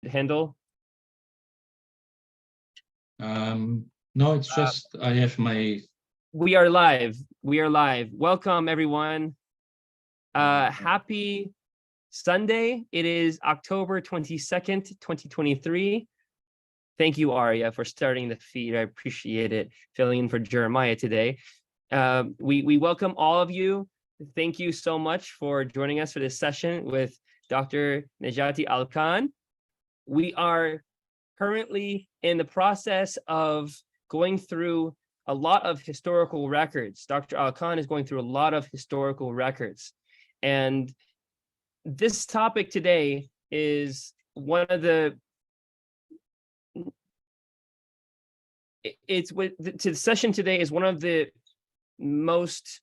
handle? No, it's just I have my. We are live. We are live. Welcome, everyone. Happy Sunday. It is October 22nd, 2023. Thank you, Arya, for starting the feed. I appreciate it. Filling in for Jeremiah today. We welcome all of you. Thank you so much for joining us for this session with Dr. Nejati Al-Khan. We are currently in the process of going through a lot of historical records. Dr. Al-Khan is going through a lot of historical records. And this topic today is one of the, the session today is one of the most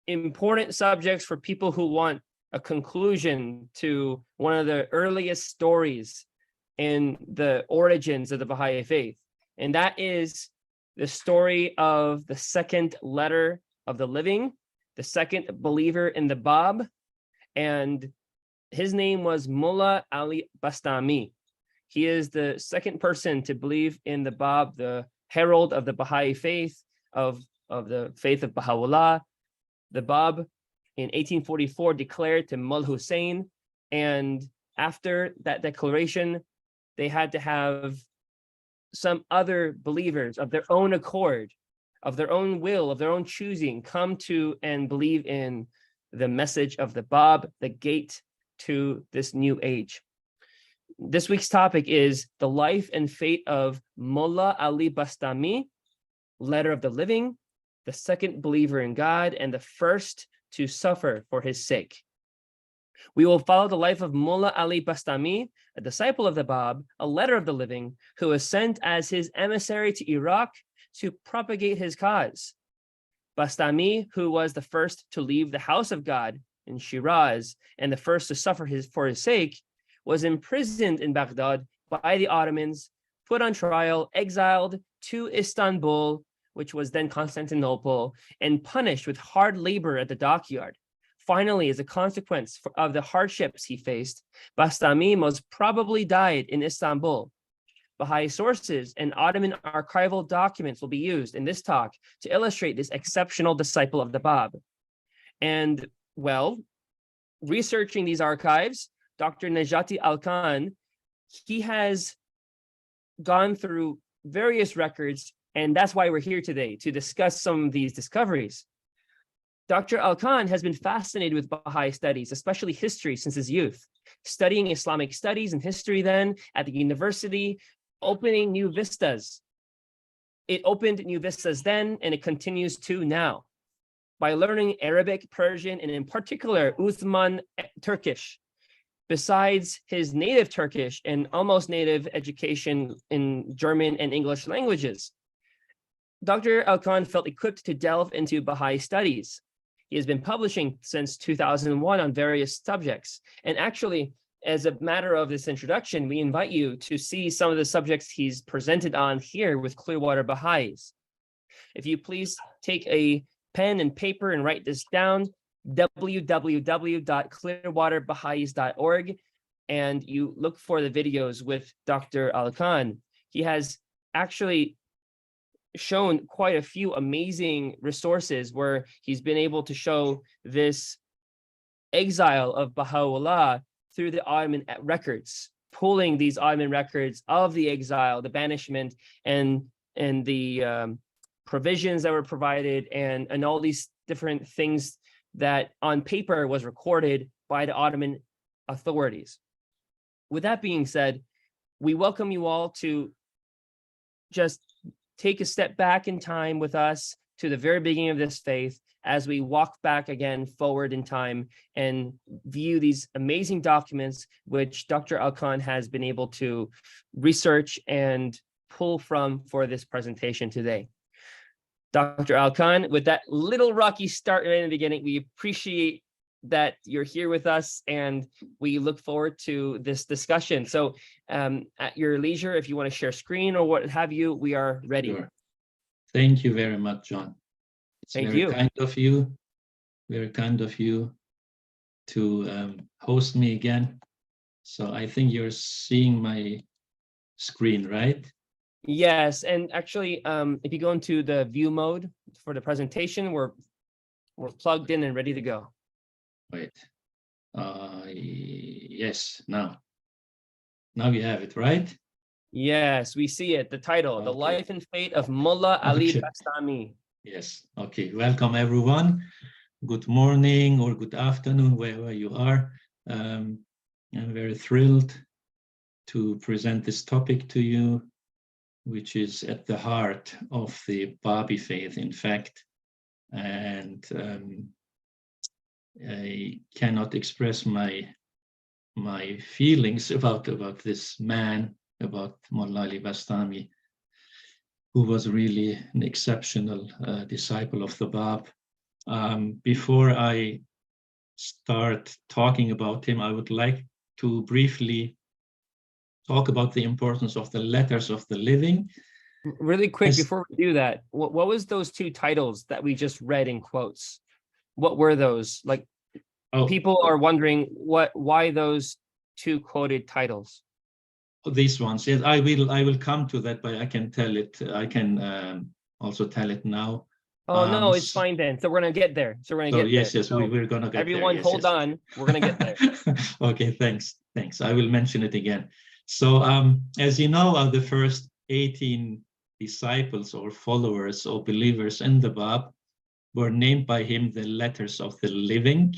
important subjects for people who want a conclusion to one of the earliest stories in the origins of the Baha'i faith. And that is the story of the second letter of the living, the second believer in the Bab, and his name was Mulla Ali Bastami. He is the second person to believe in the Bab, the herald of the Baha'i faith, of the faith of Baha'u'llah. The Bab in 1844 declared to Mul Hussein, and after that declaration, they had to have some other believers of their own accord, of their own will, of their own choosing, come to and believe in the message of the Bab, the gate to this new age. This week's topic is the life and fate of Mulla Ali Bastami, letter of the living, the second believer in God, and the first to suffer for his sake. We will follow the life of Mulla Ali Bastami, a disciple of the Bab, a letter of the living, who was sent as his emissary to Iraq to propagate his cause. Bastami, who was the first to leave the house of God in Shíráz and the first to suffer for his sake, was imprisoned in Baghdad by the Ottomans, put on trial, exiled to Istanbul, which was then Constantinople, and punished with hard labor at the dockyard. Finally, as a consequence of the hardships he faced, Bastami most probably died in Istanbul. Baha'i sources and Ottoman archival documents will be used in this talk to illustrate this exceptional disciple of the Bab. And, well, researching these archives, Dr. Nejati Al-Khan, he has gone through various records, and that's why we're here today, to discuss some of these discoveries. Dr. Al-Khan has been fascinated with Baha'i studies, especially history, since his youth, studying Islamic studies and history then at the university, opening new vistas. It opened new vistas then, and it continues to now. By learning Arabic, Persian, and in particular, Uthman Turkish, besides his native Turkish and almost native education in German and English languages, Dr. Al-Khan felt equipped to delve into Baha'i studies. He has been publishing since 2001 on various subjects. And actually, as a matter of this introduction, we invite you to see some of the subjects he's presented on here with Clearwater Baha'is. If you please take a pen and paper and write this down, www.clearwaterbaha'is.org, and you look for the videos with Dr. Al-Khan. He has actually shown quite a few amazing resources where he's been able to show this exile of Baha'u'llah through the Ottoman records, pulling these Ottoman records of the exile, the banishment, and the provisions that were provided, and all these different things that on paper was recorded by the Ottoman authorities. With that being said, we welcome you all to just take a step back in time with us to the very beginning of this faith as we walk back again forward in time and view these amazing documents which Dr. Al-Khan has been able to research and pull from for this presentation today. Dr. Al-Khan, with that little rocky start right in the beginning, we appreciate that you're here with us, and we look forward to this discussion. So at your leisure, if you want to share screen or what have you, we are ready. Sure. Thank you very much, John. It's very kind of you, very kind of you to host me again. So I think you're seeing my screen, right? Yes, and actually, if you go into the view mode for the presentation, we're plugged in and ready to go. Wait. Yes, now you have it, right? Yes, we see it. The title, The Okay. Life and Fate of Mulla Ali Okay. Bastami. Yes. Okay. Welcome, everyone. Good morning or good afternoon, wherever you are. I'm very thrilled to present this topic to you, which is at the heart of the Baha'i faith, in fact. And I cannot express my feelings about this man, about Mulla Ali Bastami, who was really an exceptional disciple of the Bab. Before I start talking about him, I would like to briefly talk about the importance of the letters of the living. Really quick, before we do that, what was those two titles that we just read in quotes? What were those? Like, people are wondering why those two quoted titles. These ones, yes, I will come to that, but I can tell it. I can also tell it now. Oh no, it's fine then. So we're gonna get there. Yes, so we're gonna get everyone, there. hold on. We're gonna get there. Okay, thanks. I will mention it again. So, as you know, the first 18 disciples or followers or believers in the Bab were named by him the letters of the living.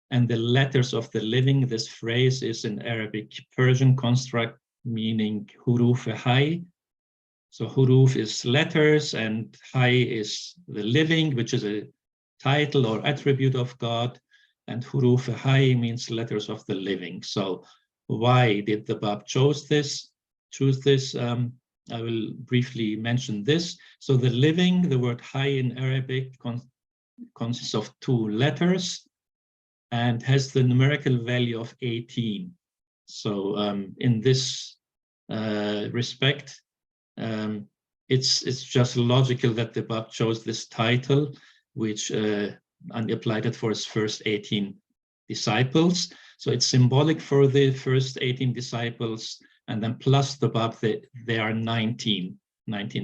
And the letters of the living, this phrase is an Arabic Persian construct meaning huruf hay. So huruf is letters and hay is the living, which is a title or attribute of God. And huruf hay means letters of the living. So why did the Bab choose this? I will briefly mention this. So the living, the word hay in Arabic consists of two letters and has the numerical value of 18. So in this respect, it's just logical that the Bab chose this title, which and applied it for his first 18 disciples. So it's symbolic for the first 18 disciples, and then plus the Bab, there are 19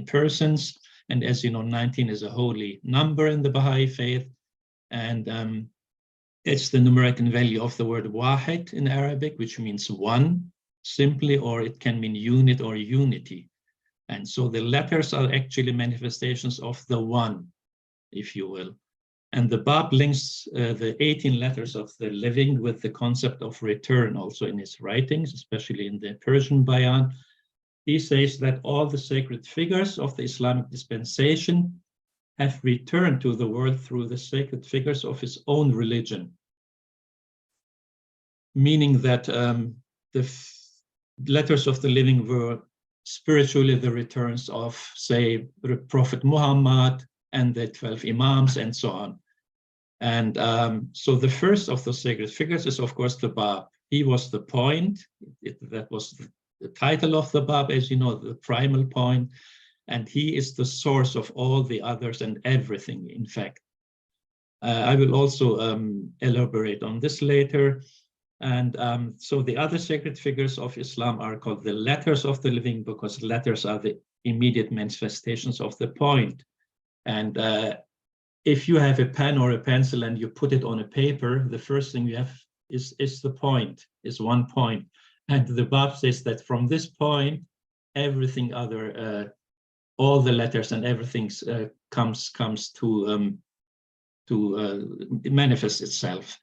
persons. And as you know, 19 is a holy number in the Baha'i faith. And it's the numerical value of the word wahid in Arabic, which means one, simply, or it can mean unit or unity. And so the letters are actually manifestations of the one, if you will. And the Bab links the 18 letters of the living with the concept of return also in his writings, especially in the Persian Bayan. He says that all the sacred figures of the Islamic dispensation have returned to the world through the sacred figures of his own religion. Meaning that the letters of the living were spiritually the returns of, say, Prophet Muhammad and the 12 Imams and so on. And so the first of the sacred figures is, of course, the Bab. He was the point. That was the title of the Bab, as you know, the primal point. And he is the source of all the others and everything, in fact. I will also elaborate on this later. And so the other sacred figures of Islam are called the letters of the living, because letters are the immediate manifestations of the point. And if you have a pen or a pencil and you put it on a paper, the first thing you have is the point, is one point. And the Bab says that from this point, everything other, all the letters and everything comes to manifest itself.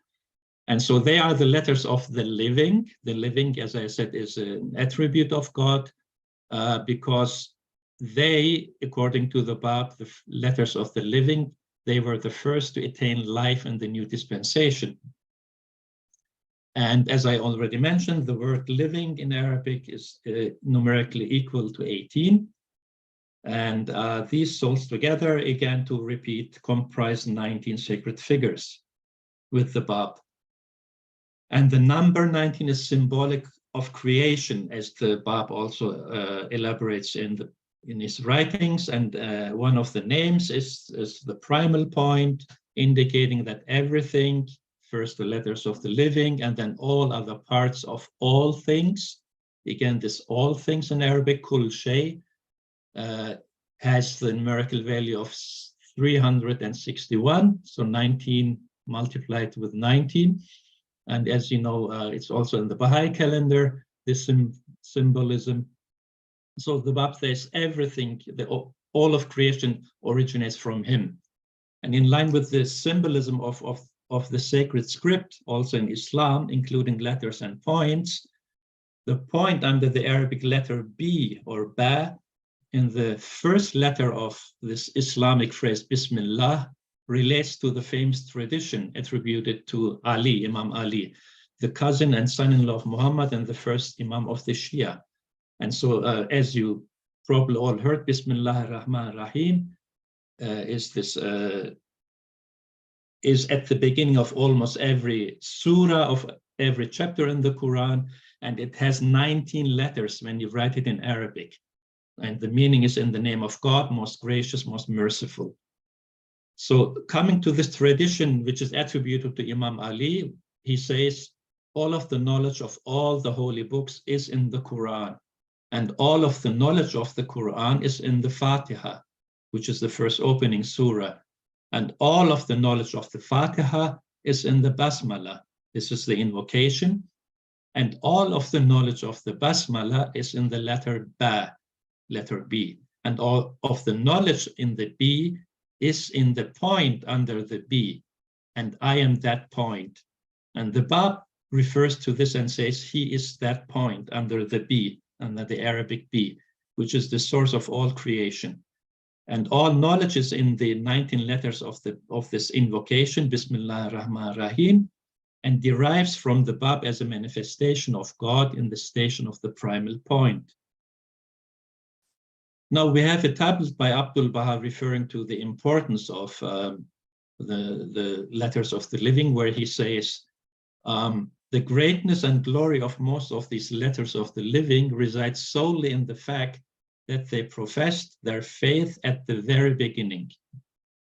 And so they are the letters of the living. The living, as I said, is an attribute of God, because they, according to the Bab, the letters of the living, they were the first to attain life in the new dispensation. And as I already mentioned, the word living in Arabic is numerically equal to 18. And these souls together, again, to repeat, comprise 19 sacred figures with the Bab. And the number 19 is symbolic of creation, as the Bab also elaborates in his writings. And one of the names is the primal point, indicating that everything first the letters of the living, and then all other parts of all things. Again, this all things in Arabic, kul shay, has the numerical value of 361, so 19 multiplied with 19. And as you know, it's also in the Baha'i calendar, this symbolism. So the Bab says everything, all of creation originates from him. And in line with the symbolism of the sacred script, also in Islam, including letters and points, the point under the Arabic letter B or Ba, in the first letter of this Islamic phrase, Bismillah, relates to the famous tradition attributed to Ali, Imam Ali, the cousin and son-in-law of Muhammad and the first Imam of the Shia. And so, as you probably all heard, Bismillah ar-Rahman ar-Rahim is at the beginning of almost every surah of every chapter in the Quran, and it has 19 letters when you write it in Arabic. And the meaning is in the name of God, most gracious, most merciful. So coming to this tradition, which is attributed to Imam Ali, he says, all of the knowledge of all the holy books is in the Quran. And all of the knowledge of the Quran is in the Fatiha, which is the first opening surah. And all of the knowledge of the Fatiha is in the Basmala. This is the invocation. And all of the knowledge of the Basmala is in the letter Ba, letter B. And all of the knowledge in the B is in the point under the B. And I am that point. And the Bab refers to this and says, he is that point under the B, under the Arabic B, which is the source of all creation. And all knowledge is in the 19 letters of this invocation, Bismillah ar-Rahman ar-Rahim, and derives from the Bab as a manifestation of God in the station of the primal point. Now we have a tablet by Abdul Baha referring to the importance of the letters of the living, where he says, the greatness and glory of most of these letters of the living resides solely in the fact that they professed their faith at the very beginning.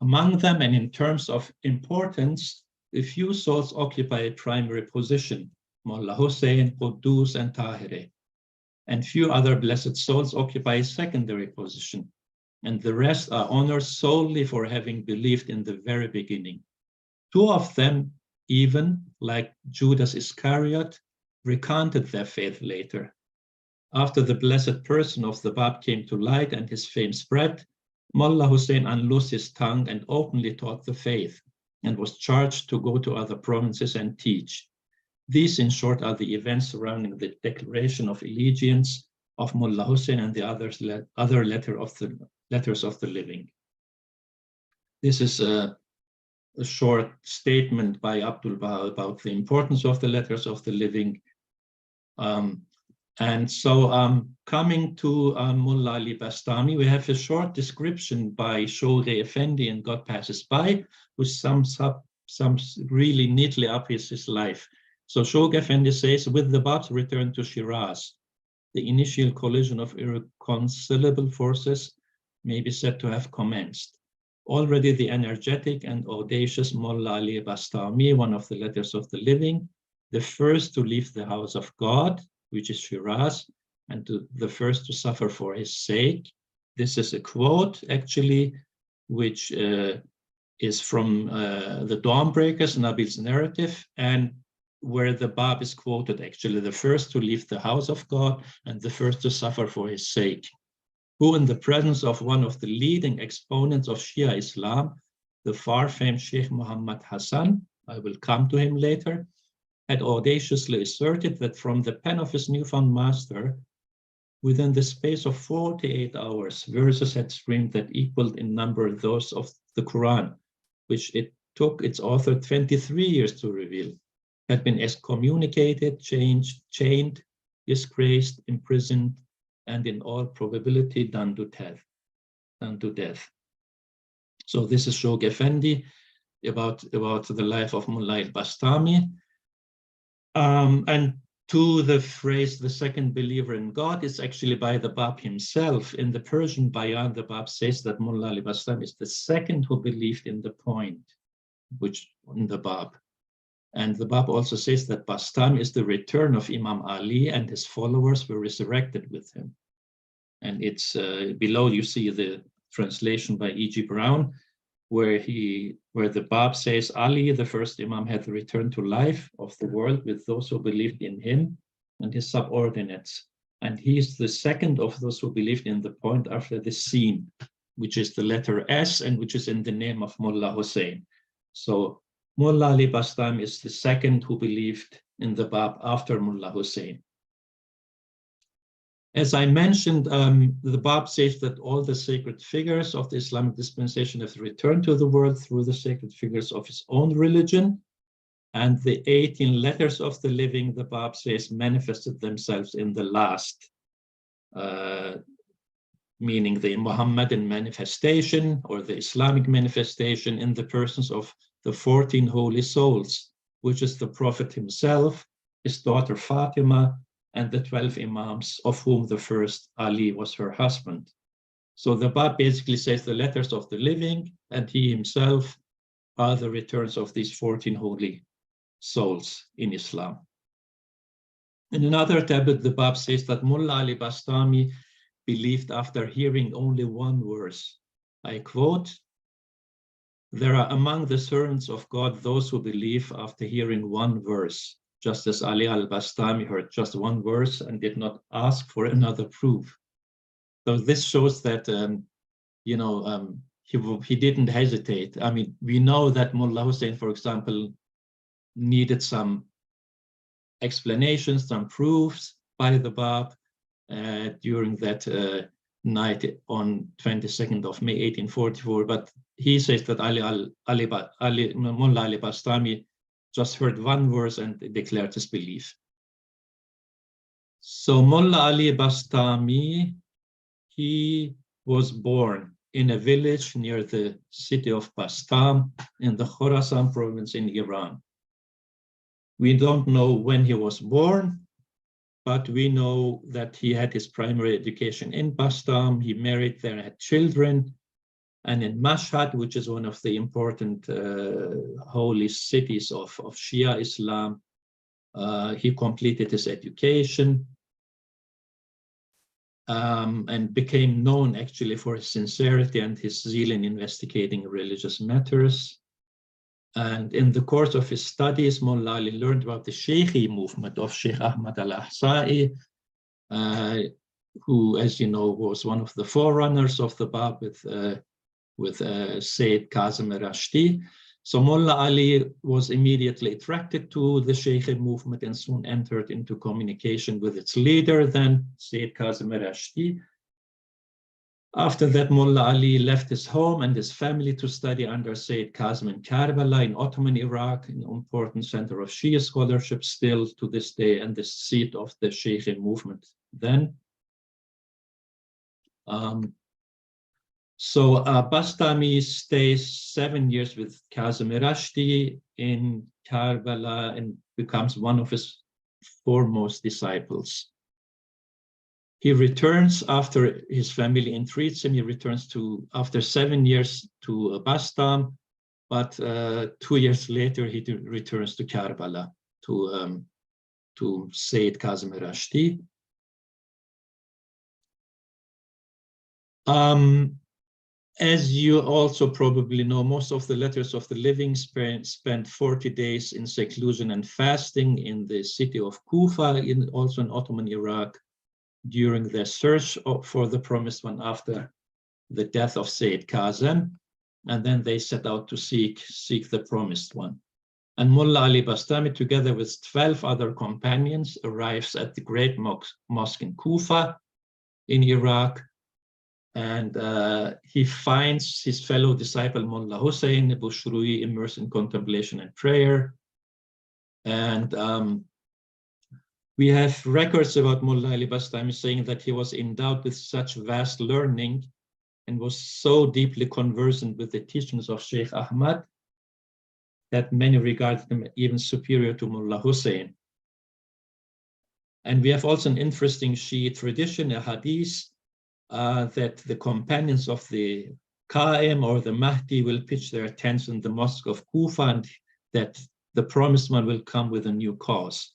Among them, and in terms of importance, a few souls occupy a primary position, Mulla Hussein, Quddus, and Tahiri. And few other blessed souls occupy a secondary position, and the rest are honored solely for having believed in the very beginning. Two of them, even like Judas Iscariot, recanted their faith later. After the blessed person of the Bab came to light and his fame spread, Mullah Hussein unloosed his tongue and openly taught the faith, and was charged to go to other provinces and teach. These, in short, are the events surrounding the declaration of allegiance of Mullah Hussein and the other letters of the living. This is a short statement by Abdul Baha about the importance of the letters of the living. And so coming to Mulla Ali Bastami, we have a short description by Shoghi Effendi in God Passes By, which sums really neatly up his life. So Shoghi Effendi says, with the Bab's return to Shíráz, the initial collision of irreconcilable forces may be said to have commenced. Already the energetic and audacious Mulla Ali Bastami, one of the letters of the living, the first to leave the house of God, which is Shíráz, and the first to suffer for his sake. This is a quote, actually, which is from the Dawnbreakers, Nabil's narrative, and where the Bab is quoted, actually, the first to leave the house of God and the first to suffer for his sake, who in the presence of one of the leading exponents of Shia Islam, the far-famed Sheikh Muhammad Hassan, I will come to him later, had audaciously asserted that from the pen of his newfound master, within the space of 48 hours, verses had streamed that equaled in number those of the Quran, which it took its author 23 years to reveal, had been excommunicated, chained, disgraced, imprisoned, and in all probability done to death. So this is Shoghi Effendi about the life of Mulla Ali Bastami. And to the phrase, the second believer in God, is actually by the Bab himself. In the Persian Bayan, the Bab says that Mulla Ali Bastami is the second who believed in the point, which in the Bab. And the Bab also says that Bastami is the return of Imam Ali, and his followers were resurrected with him. And it's below you see the translation by E.G. Brown, where the Bab says Ali, the first Imam, had returned to life of the world with those who believed in him and his subordinates. And he is the second of those who believed in the point after the Sin, which is the letter S and which is in the name of Mulla Hussein. So Mulla Ali Bastami is the second who believed in the Bab after Mulla Hussein. As I mentioned, the Bab says that all the sacred figures of the Islamic dispensation have returned to the world through the sacred figures of his own religion. And the 18 letters of the living, the Bab says, manifested themselves in the last, meaning the Muhammadan manifestation or the Islamic manifestation in the persons of the 14 holy souls, which is the Prophet himself, his daughter Fatima, and the 12 Imams, of whom the first Ali was her husband. So the Bab basically says the letters of the living and he himself are the returns of these 14 holy souls in Islam. In another tablet, the Bab says that Mulla Ali Bastami believed after hearing only one verse. I quote, "There are among the servants of God those who believe after hearing one verse, just as Ali al-Bastami heard just one verse and did not ask for another proof." So this shows that, he didn't hesitate. I mean, we know that Mullah Hussein, for example, needed some explanations, some proofs by the Bab during that night on 22nd of May, 1844. But he says that Mullah Ali Bastami just heard one verse and declared his belief. So Mulla Ali Bastami, he was born in a village near the city of Bastam in the Khorasan province in Iran. We don't know when he was born, but we know that he had his primary education in Bastam. He married there, had children. And in Mashhad, which is one of the important holy cities of Shia Islam, he completed his education and became known actually for his sincerity and his zeal in investigating religious matters. And in the course of his studies, Mulla Ali learned about the Shaykhi movement of Sheikh Ahmad al-Ahsa'i, who, as you know, was one of the forerunners of the Bab with Sayyid Kazim Rashdi. So Mulla Ali was immediately attracted to the Shaykhi movement and soon entered into communication with its leader, then Sayyid Kazim Rashdi. After that, Mulla Ali left his home and his family to study under Sayyid Kazim in Karbala in Ottoman Iraq, an important center of Shia scholarship still to this day, and the seat of the Shaykhi movement then. So Bastami stays 7 years with Kazim Rashdi in Karbala and becomes one of his foremost disciples. He returns after his family entreats him. He returns after 7 years to Bastam, but 2 years later he returns to Karbala to Sayyid Kazim Rashdi. As you also probably know, most of the letters of the living spent 40 days in seclusion and fasting in the city of Kufa, also in Ottoman Iraq, during their search for the promised one after the death of Sayyid Kazim, and then they set out to seek the promised one. And Mulla Ali Bastami, together with 12 other companions, arrives at the great mosque in Kufa in Iraq, and he finds his fellow disciple Mullah Hussein Bushrui immersed in contemplation and prayer. And we have records about Mulla Ali Bastami saying that he was endowed with such vast learning and was so deeply conversant with the teachings of Sheikh Ahmad that many regarded him even superior to Mullah Hussein. And we have also an interesting Shi'i tradition, a hadith, that the companions of the Qa'im or the Mahdi will pitch their tents in the mosque of Kufa, and that the promised one will come with a new cause.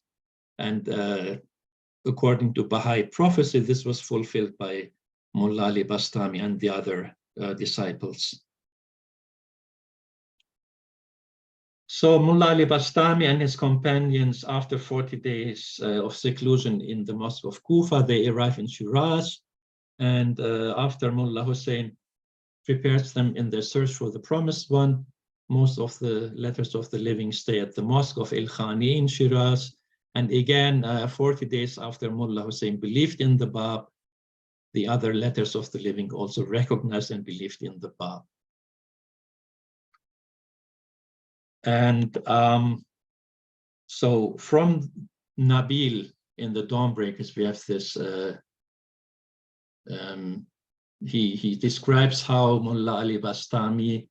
And according to Baha'i prophecy, this was fulfilled by Mulla Ali Bastami and the other disciples. So Mulla Ali Bastami and his companions, after 40 days of seclusion in the Mosque of Kufa, they arrive in Shíráz. And after Mullah Hussein prepares them in their search for the promised one, most of the letters of the living stay at the Mosque of El-Khani in Shíráz. And again, 40 days after Mullah Hussein believed in the Bab, the other letters of the living also recognized and believed in the Bab. And so from Nabil in the Dawnbreakers, we have this, he describes how Mulla Ali Bastami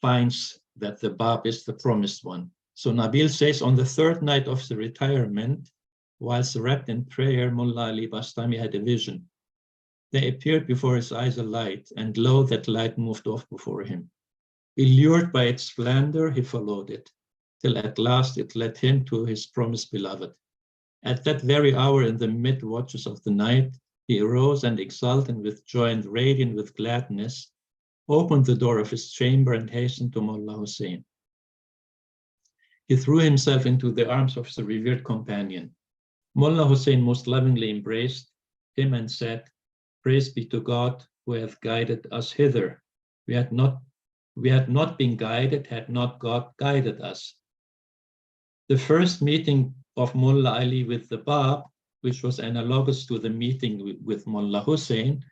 finds that the Bab is the promised one. So Nabil says, on the third night of the retirement, whilst wrapped in prayer, Mulla Ali Bastami had a vision. There appeared before his eyes a light, and lo, that light moved off before him. Allured by its splendor, he followed it, till at last it led him to his promised beloved. At that very hour, in the mid-watches of the night, he arose and exultant with joy and radiant with gladness, opened the door of his chamber and hastened to Mullah Hussein. He threw himself into the arms of the revered companion. Mullah Hussein most lovingly embraced him and said, "Praise be to God who hath guided us hither. We had not been guided had not God guided us." The first meeting of Mulla Ali with the Bab, which was analogous to the meeting with Mullah Hussein,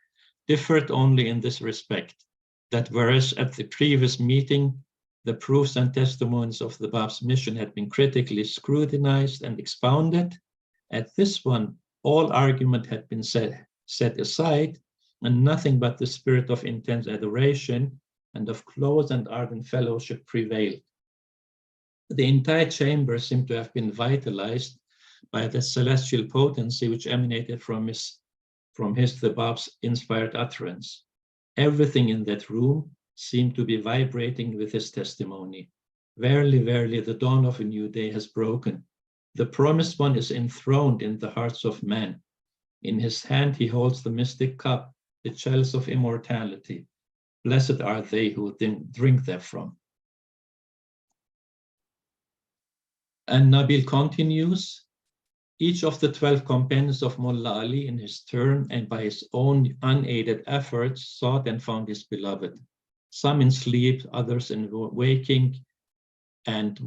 differed only in this respect, that whereas at the previous meeting, the proofs and testimonies of the Bab's mission had been critically scrutinized and expounded, at this one, all argument had been set aside, and nothing but the spirit of intense adoration and of close and ardent fellowship prevailed. The entire chamber seemed to have been vitalized by the celestial potency which emanated from the Bab's inspired utterance. Everything in that room seemed to be vibrating with his testimony. Verily, verily, the dawn of a new day has broken. The promised one is enthroned in the hearts of men. In his hand he holds the mystic cup, the chalice of immortality. Blessed are they who drink therefrom. And Nabil continues, each of the 12 companions of Mulla Ali in his turn and by his own unaided efforts sought and found his beloved. Some in sleep, others in waking, and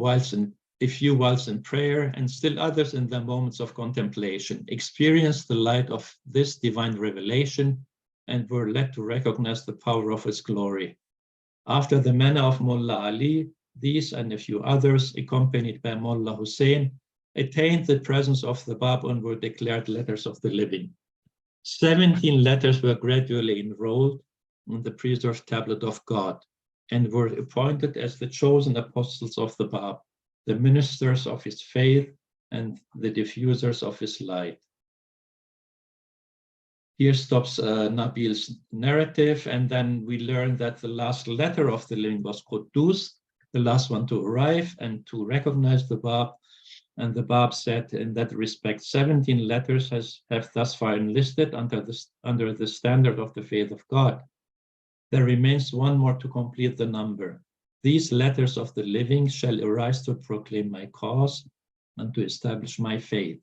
a few whilst in prayer, and still others in the moments of contemplation, experienced the light of this divine revelation and were led to recognize the power of his glory. After the manner of Mulla Ali, these and a few others, accompanied by Mullah Hussein, attained the presence of the Bab and were declared letters of the living. 17 letters were gradually enrolled on the preserved tablet of God and were appointed as the chosen apostles of the Bab, the ministers of his faith and the diffusers of his light. Here stops Nabil's narrative, and then we learn that the last letter of the living was Quddus, the last one to arrive and to recognize the Bab. And the Bab said in that respect, 17 letters have thus far enlisted under the standard of the faith of God. There remains one more to complete the number. These letters of the living shall arise to proclaim my cause and to establish my faith.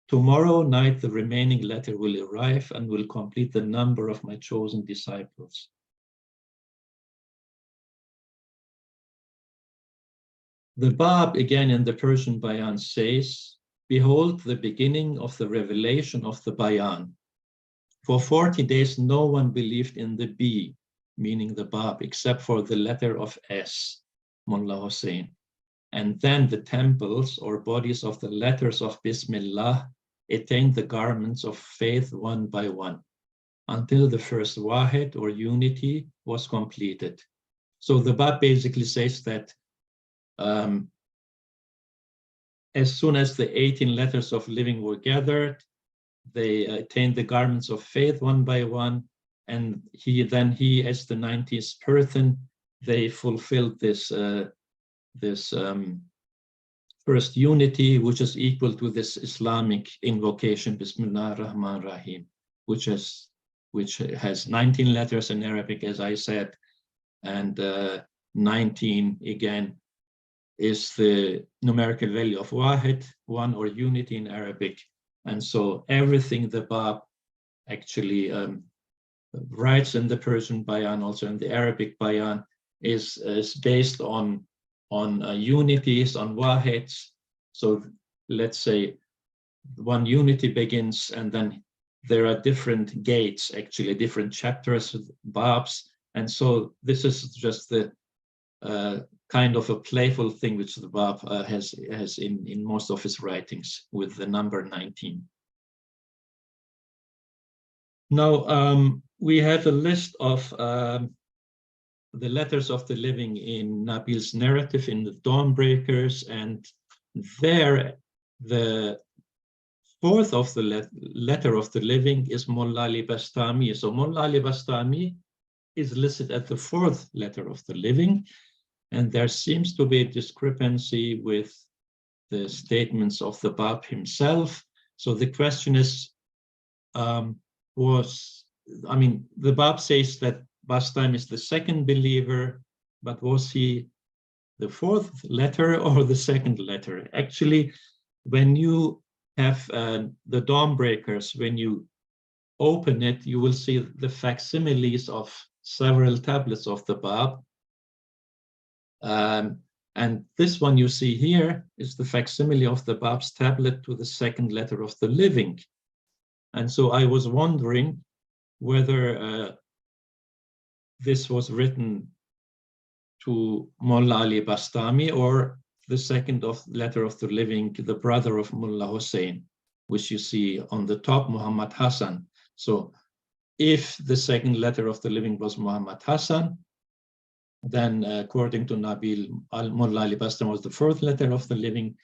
Tomorrow night, the remaining letter will arrive and will complete the number of my chosen disciples. The Bab, again in the Persian Bayan, says, "Behold the beginning of the revelation of the Bayan. For 40 days, no one believed in the B, meaning the Bab, except for the letter of S, Mullah Hussein. And then the temples or bodies of the letters of Bismillah attained the garments of faith one by one, until the first Wahid or unity was completed." So the Bab basically says that as soon as the 18 letters of living were gathered, they attained the garments of faith one by one, and he as the 90th person, they fulfilled this first unity, which is equal to this Islamic invocation, Bismillah ar-Rahman ar-Rahim, which has 19 letters in Arabic, as I said, and 19 again is the numerical value of wahid, one, or unity in Arabic. And so everything the Bab actually writes in the Persian Bayan, also in the Arabic Bayan, is based on unities, on wahids. So let's say one unity begins, and then there are different gates, actually different chapters, babs. And so this is just the kind of a playful thing which the Bab has in most of his writings with the number 19. Now we have a list of the letters of the living in Nabil's narrative in the Dawnbreakers, and there the fourth of the letter of the living is Mulla Ali Bastami. So Mulla Ali Bastami is listed at the fourth letter of the living, and there seems to be a discrepancy with the statements of the Bab himself. So the question is, the Bab says that Bastami is the second believer, but was he the fourth letter or the second letter? Actually, when you have the Dawnbreakers, when you open it, you will see the facsimiles of several tablets of the Bab. And this one you see here is the facsimile of the Bab's tablet to the second letter of the living. And so I was wondering whether this was written to Mulla Ali Bastami or the second letter of the living, the brother of Mullah Hussein, which you see on the top, Muhammad Hassan. So if the second letter of the living was Muhammad Hassan, then according to Nabil, Mulla Ali Bastami was the fourth letter of the living.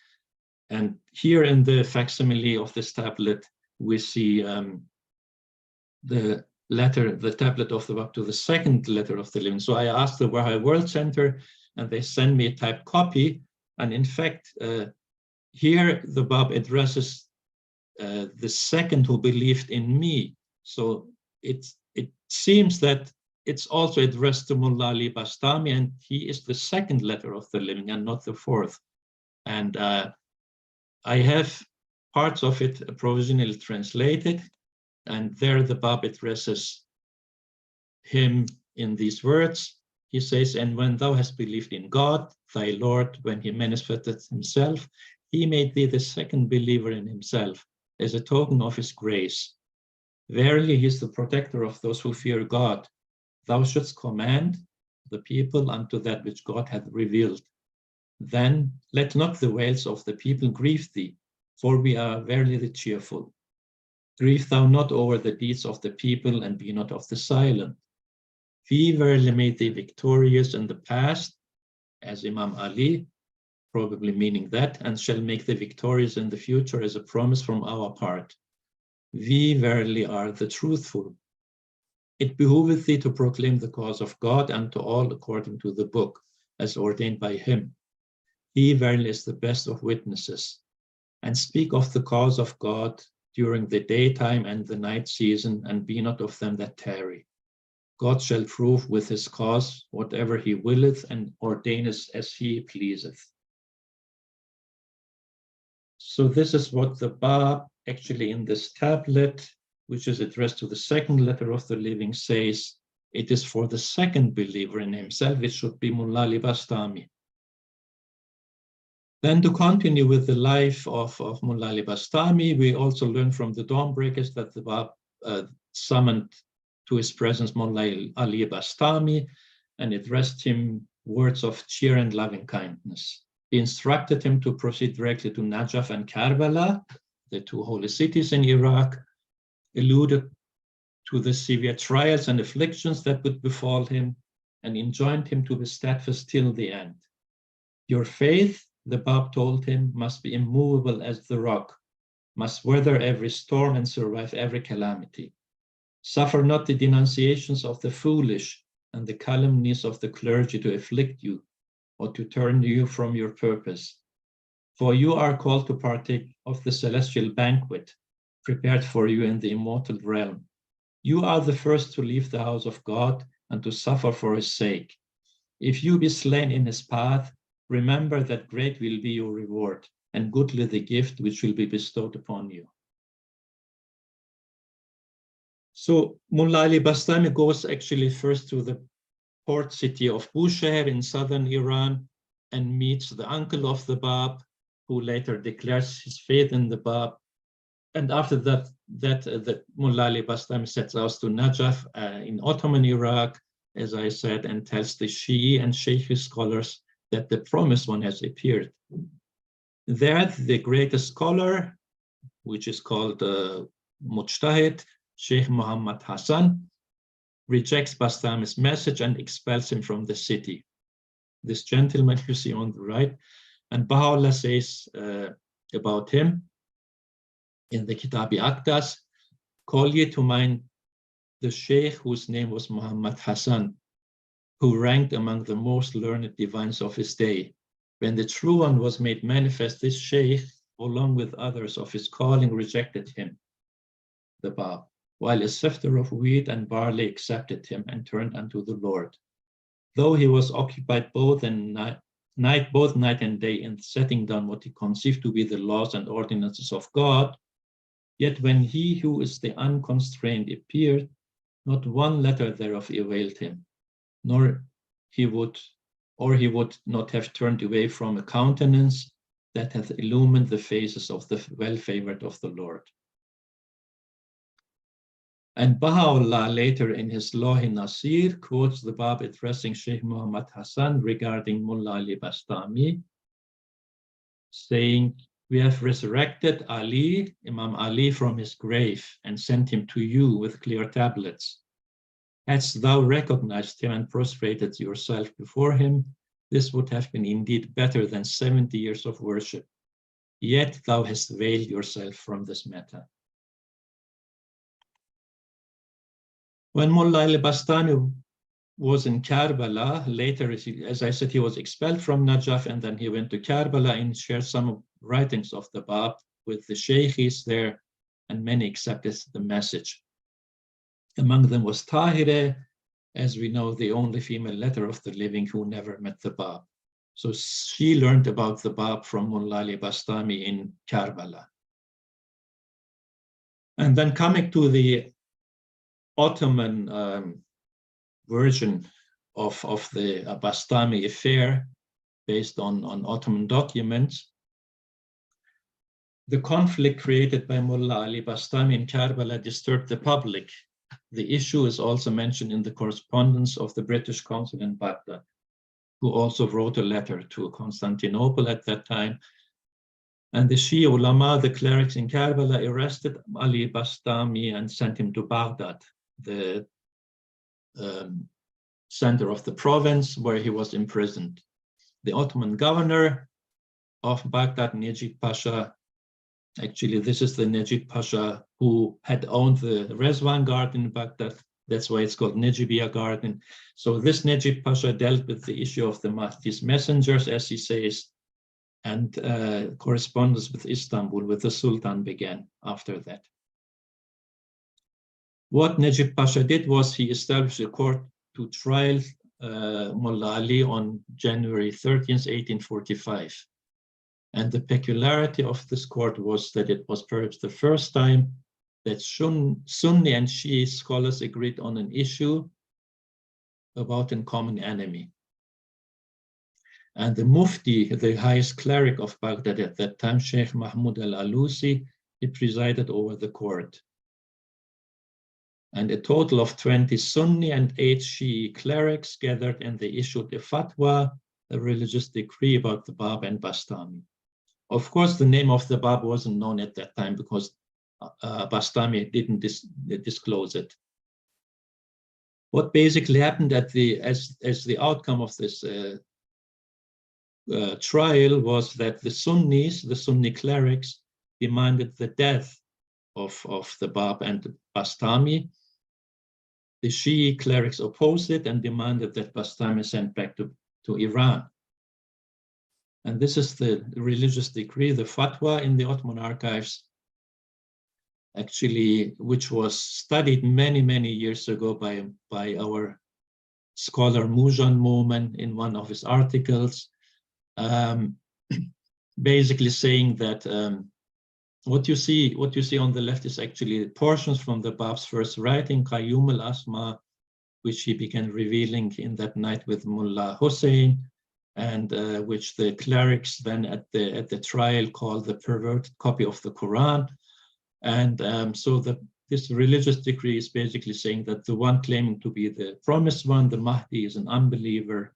And here in the facsimile of this tablet, we see the tablet of the Bab to the second letter of the living. So I asked the Baha'i World Center, and they sent me a typed copy. And in fact, here the Bab addresses the second who believed in me. So it seems that it's also addressed to Mulla Ali Bastami, and he is the second letter of the living and not the fourth. And I have parts of it provisionally translated, and there the Bab addresses him in these words. He says, "And when thou hast believed in God, thy Lord, when he manifested himself, he made thee the second believer in himself, as a token of his grace. Verily, he is the protector of those who fear God. Thou shouldst command the people unto that which God hath revealed. Then let not the wails of the people grieve thee, for we are verily the cheerful. Grieve thou not over the deeds of the people, and be not of the silent. We verily made thee victorious in the past, as Imam Ali, probably meaning that, and shall make thee victorious in the future as a promise from our part. We verily are the truthful. It behoveth thee to proclaim the cause of God unto all according to the book, as ordained by him. He verily is the best of witnesses. And speak of the cause of God during the daytime and the night season, and be not of them that tarry. God shall prove with his cause whatever he willeth, and ordaineth as he pleaseth." So this is what the Bab actually in this tablet, which is addressed to the second letter of the living, says it is for the second believer in himself. It should be Mulla Ali Bastami. Then to continue with the life of Mulla Ali Bastami, we also learn from the Dawnbreakers that the Bab summoned to his presence Mulla Ali Bastami and addressed him words of cheer and loving kindness. He instructed him to proceed directly to Najaf and Karbala, the two holy cities in Iraq, alluded to the severe trials and afflictions that would befall him, and enjoined him to be steadfast till the end. Your faith, the Bab told him, must be immovable as the rock, must weather every storm and survive every calamity. Suffer not the denunciations of the foolish and the calumnies of the clergy to afflict you or to turn you from your purpose. For you are called to partake of the celestial banquet prepared for you in the immortal realm. You are the first to leave the house of God and to suffer for his sake. If you be slain in his path, remember that great will be your reward, and goodly the gift which will be bestowed upon you. So Mulla Ali Bastami goes actually first to the port city of Bushehr in southern Iran and meets the uncle of the Bab, who later declares his faith in the Bab. And after that, Mulla Ali Bastami sets out to Najaf in Ottoman Iraq, as I said, and tells the Shi'i and Shaykhi scholars that the promised one has appeared. There, the greatest scholar, which is called Mujtahid, Sheikh Muhammad Hassan, rejects Bastami's message and expels him from the city. This gentleman you see on the right, and Baha'u'llah says about him in the Kitab-i Aqdas, call ye to mind the Sheikh whose name was Muhammad Hassan, who ranked among the most learned divines of his day. When the true one was made manifest, this Sheikh, along with others of his calling, rejected him, the Bab, while a sifter of wheat and barley accepted him and turned unto the Lord. Though he was occupied both night and day in setting down what he conceived to be the laws and ordinances of God, yet when he who is the unconstrained appeared, not one letter thereof availed him, nor he would not have turned away from a countenance that hath illumined the faces of the well-favored of the Lord. And Baha'u'llah later in his Lawh-i-Nasir quotes the Bab addressing Sheikh Muhammad Hassan regarding Mulla Ali Bastami, saying, we have resurrected Ali, Imam Ali, from his grave and sent him to you with clear tablets. Hadst thou recognized him and prostrated yourself before him, this would have been indeed better than 70 years of worship. Yet thou hast veiled yourself from this matter. When Mulla Ali Bastami was in Karbala, later, as I said, he was expelled from Najaf and then he went to Karbala and shared some writings of the Bab with the Shaykhis there, and many accepted the message. Among them was Tahireh, as we know, the only female letter of the living who never met the Bab. So she learned about the Bab from Mulla Ali Bastami in Karbala. And then coming to the Ottoman version of the Bastami affair, based on Ottoman documents, the conflict created by Mulla Ali Bastami in Karbala disturbed the public. The issue is also mentioned in the correspondence of the British consul in Baghdad, who also wrote a letter to Constantinople at that time. And the Shia ulama, the clerics in Karbala, arrested Ali Bastami and sent him to Baghdad, the center of the province where he was imprisoned. The Ottoman governor of Baghdad, Nejid Pasha, actually this is the Nejid Pasha who had owned the Rezwan garden in Baghdad. That's why it's called Nejibiya garden. So this Nejid Pasha dealt with the issue of the Mahdi's messengers, as he says, and correspondence with Istanbul, with the Sultan, began after that. What Nejid Pasha did was he established a court to trial Mulla Ali on January 13th, 1845. And the peculiarity of this court was that it was perhaps the first time that Sunni and Shia scholars agreed on an issue about a common enemy. And the Mufti, the highest cleric of Baghdad at that time, Sheikh Mahmud al-Alusi, he presided over the court. And a total of 20 Sunni and 8 Shia clerics gathered, and they issued a fatwa, a religious decree about the Bab and Bastami. Of course, the name of the Bab wasn't known at that time because Bastami didn't disclose it. What basically happened as the outcome of this trial was that the Sunnis, the Sunni clerics, demanded the death of the Bab and Bastami. The Shia clerics opposed it and demanded that Bastami sent back to Iran. And this is the religious decree, the fatwa in the Ottoman archives, actually, which was studied many, many years ago by our scholar Mujan Momen in one of his articles, basically saying that what you see on the left is actually portions from the Bab's first writing, Qayyum al-Asma, which he began revealing in that night with Mullah Hussein, and which the clerics then at the trial called the perverted copy of the Quran. And so this religious decree is basically saying that the one claiming to be the promised one, the Mahdi, is an unbeliever.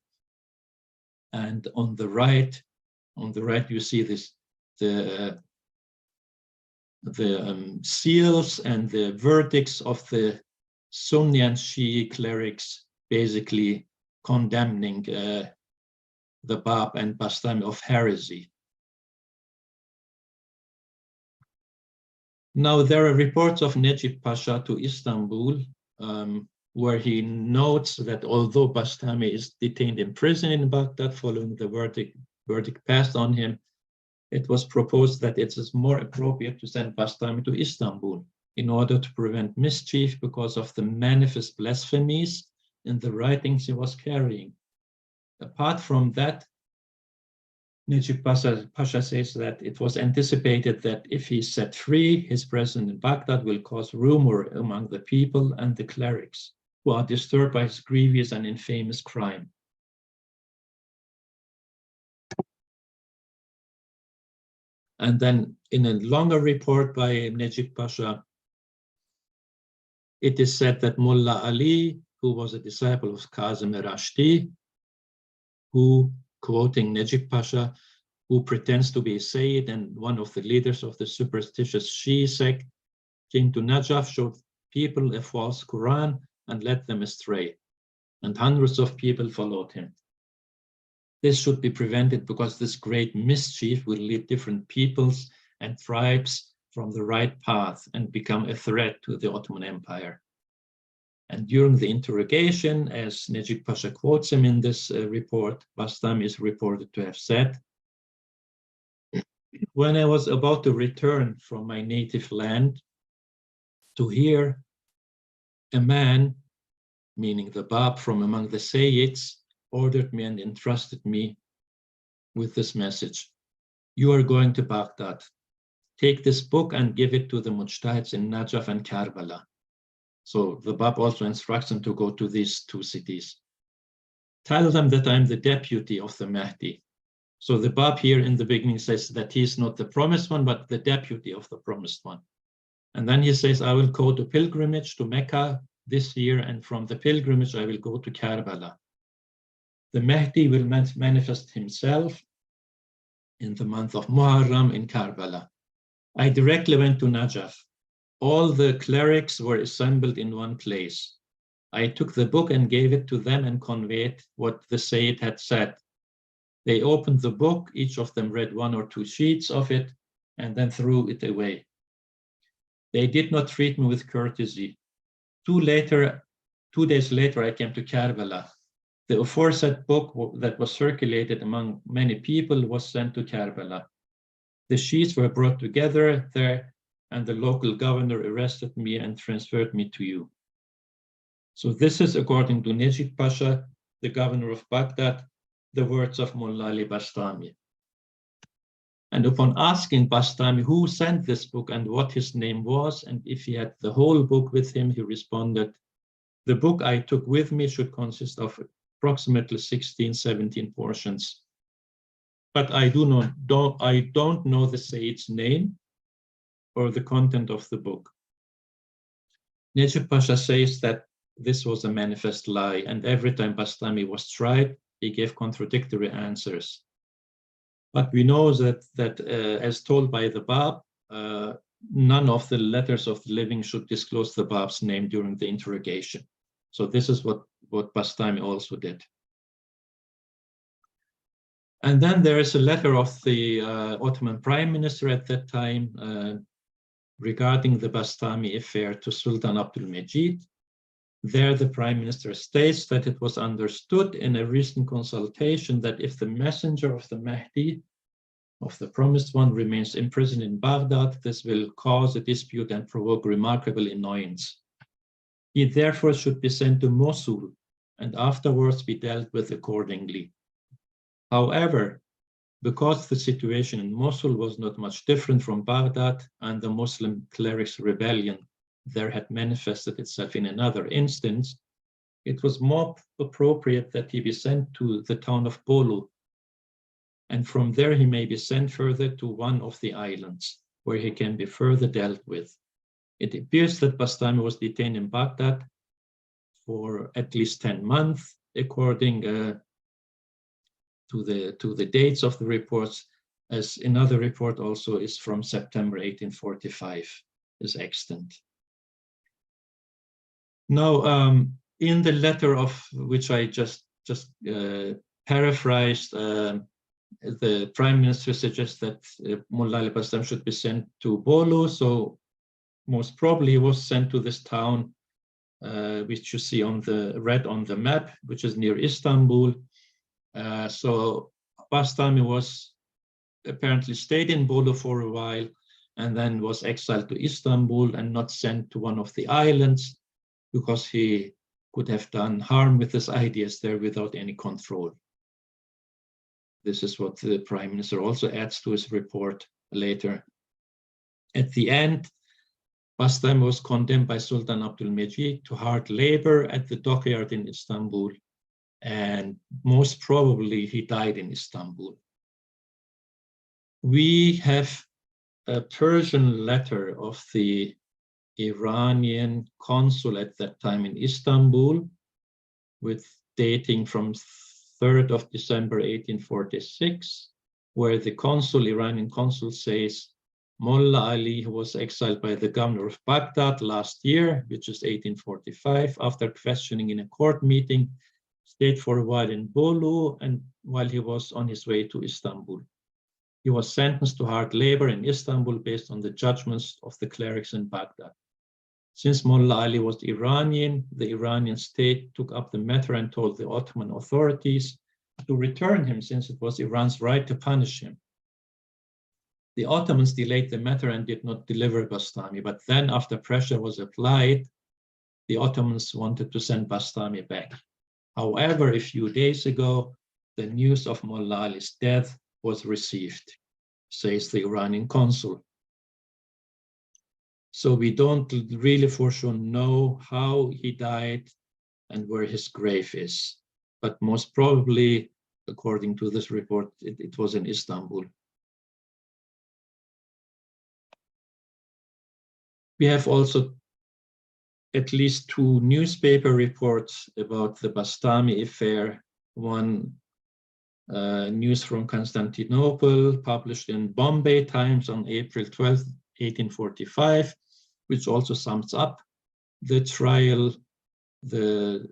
And on the right you see this the seals and the verdicts of the Sunni and Shi'i clerics, basically condemning the Bab and Bastami of heresy. Now, there are reports of Necip Pasha to Istanbul, where he notes that although Bastami is detained in prison in Baghdad following the verdict passed on him, it was proposed that it is more appropriate to send Bastami to Istanbul in order to prevent mischief because of the manifest blasphemies in the writings he was carrying. Apart from that, Necip Pasha says that it was anticipated that if he is set free, his presence in Baghdad will cause rumor among the people and the clerics who are disturbed by his grievous and infamous crime. And then in a longer report by Necip Pasha, it is said that Mulla Ali, who was a disciple of Kazim Rashdi, who, quoting Necip Pasha, who pretends to be a Sayyid and one of the leaders of the superstitious Shi'i sect, came to Najaf, showed people a false Quran and led them astray, and hundreds of people followed him. This should be prevented because this great mischief will lead different peoples and tribes from the right path and become a threat to the Ottoman Empire. And during the interrogation, as Necip Pasha quotes him in this report, Bastami is reported to have said, "When I was about to return from my native land, to hear a man," meaning the Bab from among the Sayyids, ordered me and entrusted me with this message: "You are going to Baghdad. Take this book and give it to the Mujtahids in Najaf and Karbala." So the Bab also instructs him to go to these two cities. "Tell them that I'm the deputy of the Mahdi." So the Bab here in the beginning says that he's not the promised one, but the deputy of the promised one. And then he says, "I will go to pilgrimage to Mecca this year, and from the pilgrimage I will go to Karbala. The Mahdi will manifest himself in the month of Muharram in Karbala." I directly went to Najaf. All the clerics were assembled in one place. I took the book and gave it to them and conveyed what the Sayyid had said. They opened the book, each of them read 1 or 2 sheets of it, and then threw it away. They did not treat me with courtesy. 2 days later, I came to Karbala. The aforesaid book that was circulated among many people was sent to Karbala. The sheets were brought together there, and the local governor arrested me and transferred me to you. So this is, according to Necip Pasha, the governor of Baghdad, the words of Mulla Ali Bastami. And upon asking Bastami who sent this book and what his name was, and if he had the whole book with him, he responded, "The book I took with me should consist of approximately 16, 17 portions. But I don't know the Sayyid's name or the content of the book." Necip Pasha says that this was a manifest lie, and every time Bastami was tried, he gave contradictory answers. But we know that as told by the Bab, none of the letters of the living should disclose the Bab's name during the interrogation. So this is what Bastami also did. And then there is a letter of the Ottoman Prime Minister at that time regarding the Bastami affair to Sultan Abdul Majid. There, the Prime Minister states that it was understood in a recent consultation that if the messenger of the Mahdi, of the promised one, remains imprisoned in Baghdad, this will cause a dispute and provoke remarkable annoyance. He therefore should be sent to Mosul and afterwards be dealt with accordingly. However, because the situation in Mosul was not much different from Baghdad and the Muslim clerics' rebellion there had manifested itself in another instance, it was more appropriate that he be sent to the town of Bolu, and from there he may be sent further to one of the islands, where he can be further dealt with. It appears that Bastami was detained in Baghdad for at least 10 months, according to the dates of the reports, as another report also is from September 1845, is extant. Now, in the letter of which I just paraphrased, the Prime Minister suggests that Mulla Ali Bastami should be sent to Bolu, so most probably he was sent to this town, which you see on the red on the map, which is near Istanbul. So Bastami was apparently stayed in Bolu for a while and then was exiled to Istanbul and not sent to one of the islands because he could have done harm with his ideas there without any control. This is what the Prime Minister also adds to his report later. At the end, Bastami was condemned by Sultan Abdülmecid to hard labor at the dockyard in Istanbul, and most probably he died in Istanbul. We have a Persian letter of the Iranian consul at that time in Istanbul, with dating from 3rd of December 1846, where the Iranian consul says, Mulla Ali, who was exiled by the governor of Baghdad last year, which is 1845, after questioning in a court meeting, stayed for a while in Bolu and while he was on his way to Istanbul. He was sentenced to hard labor in Istanbul based on the judgments of the clerics in Baghdad. Since Mulla Ali was Iranian, the Iranian state took up the matter and told the Ottoman authorities to return him, since it was Iran's right to punish him. The Ottomans delayed the matter and did not deliver Bastami, but then after pressure was applied, the Ottomans wanted to send Bastami back. However, a few days ago, the news of Mulla Ali's death was received, says the Iranian consul. So we don't really for sure know how he died and where his grave is, but most probably, according to this report, it was in Istanbul. We have also at least 2 newspaper reports about the Bastami affair. One news from Constantinople, published in Bombay Times on April 12, 1845, which also sums up the trial, the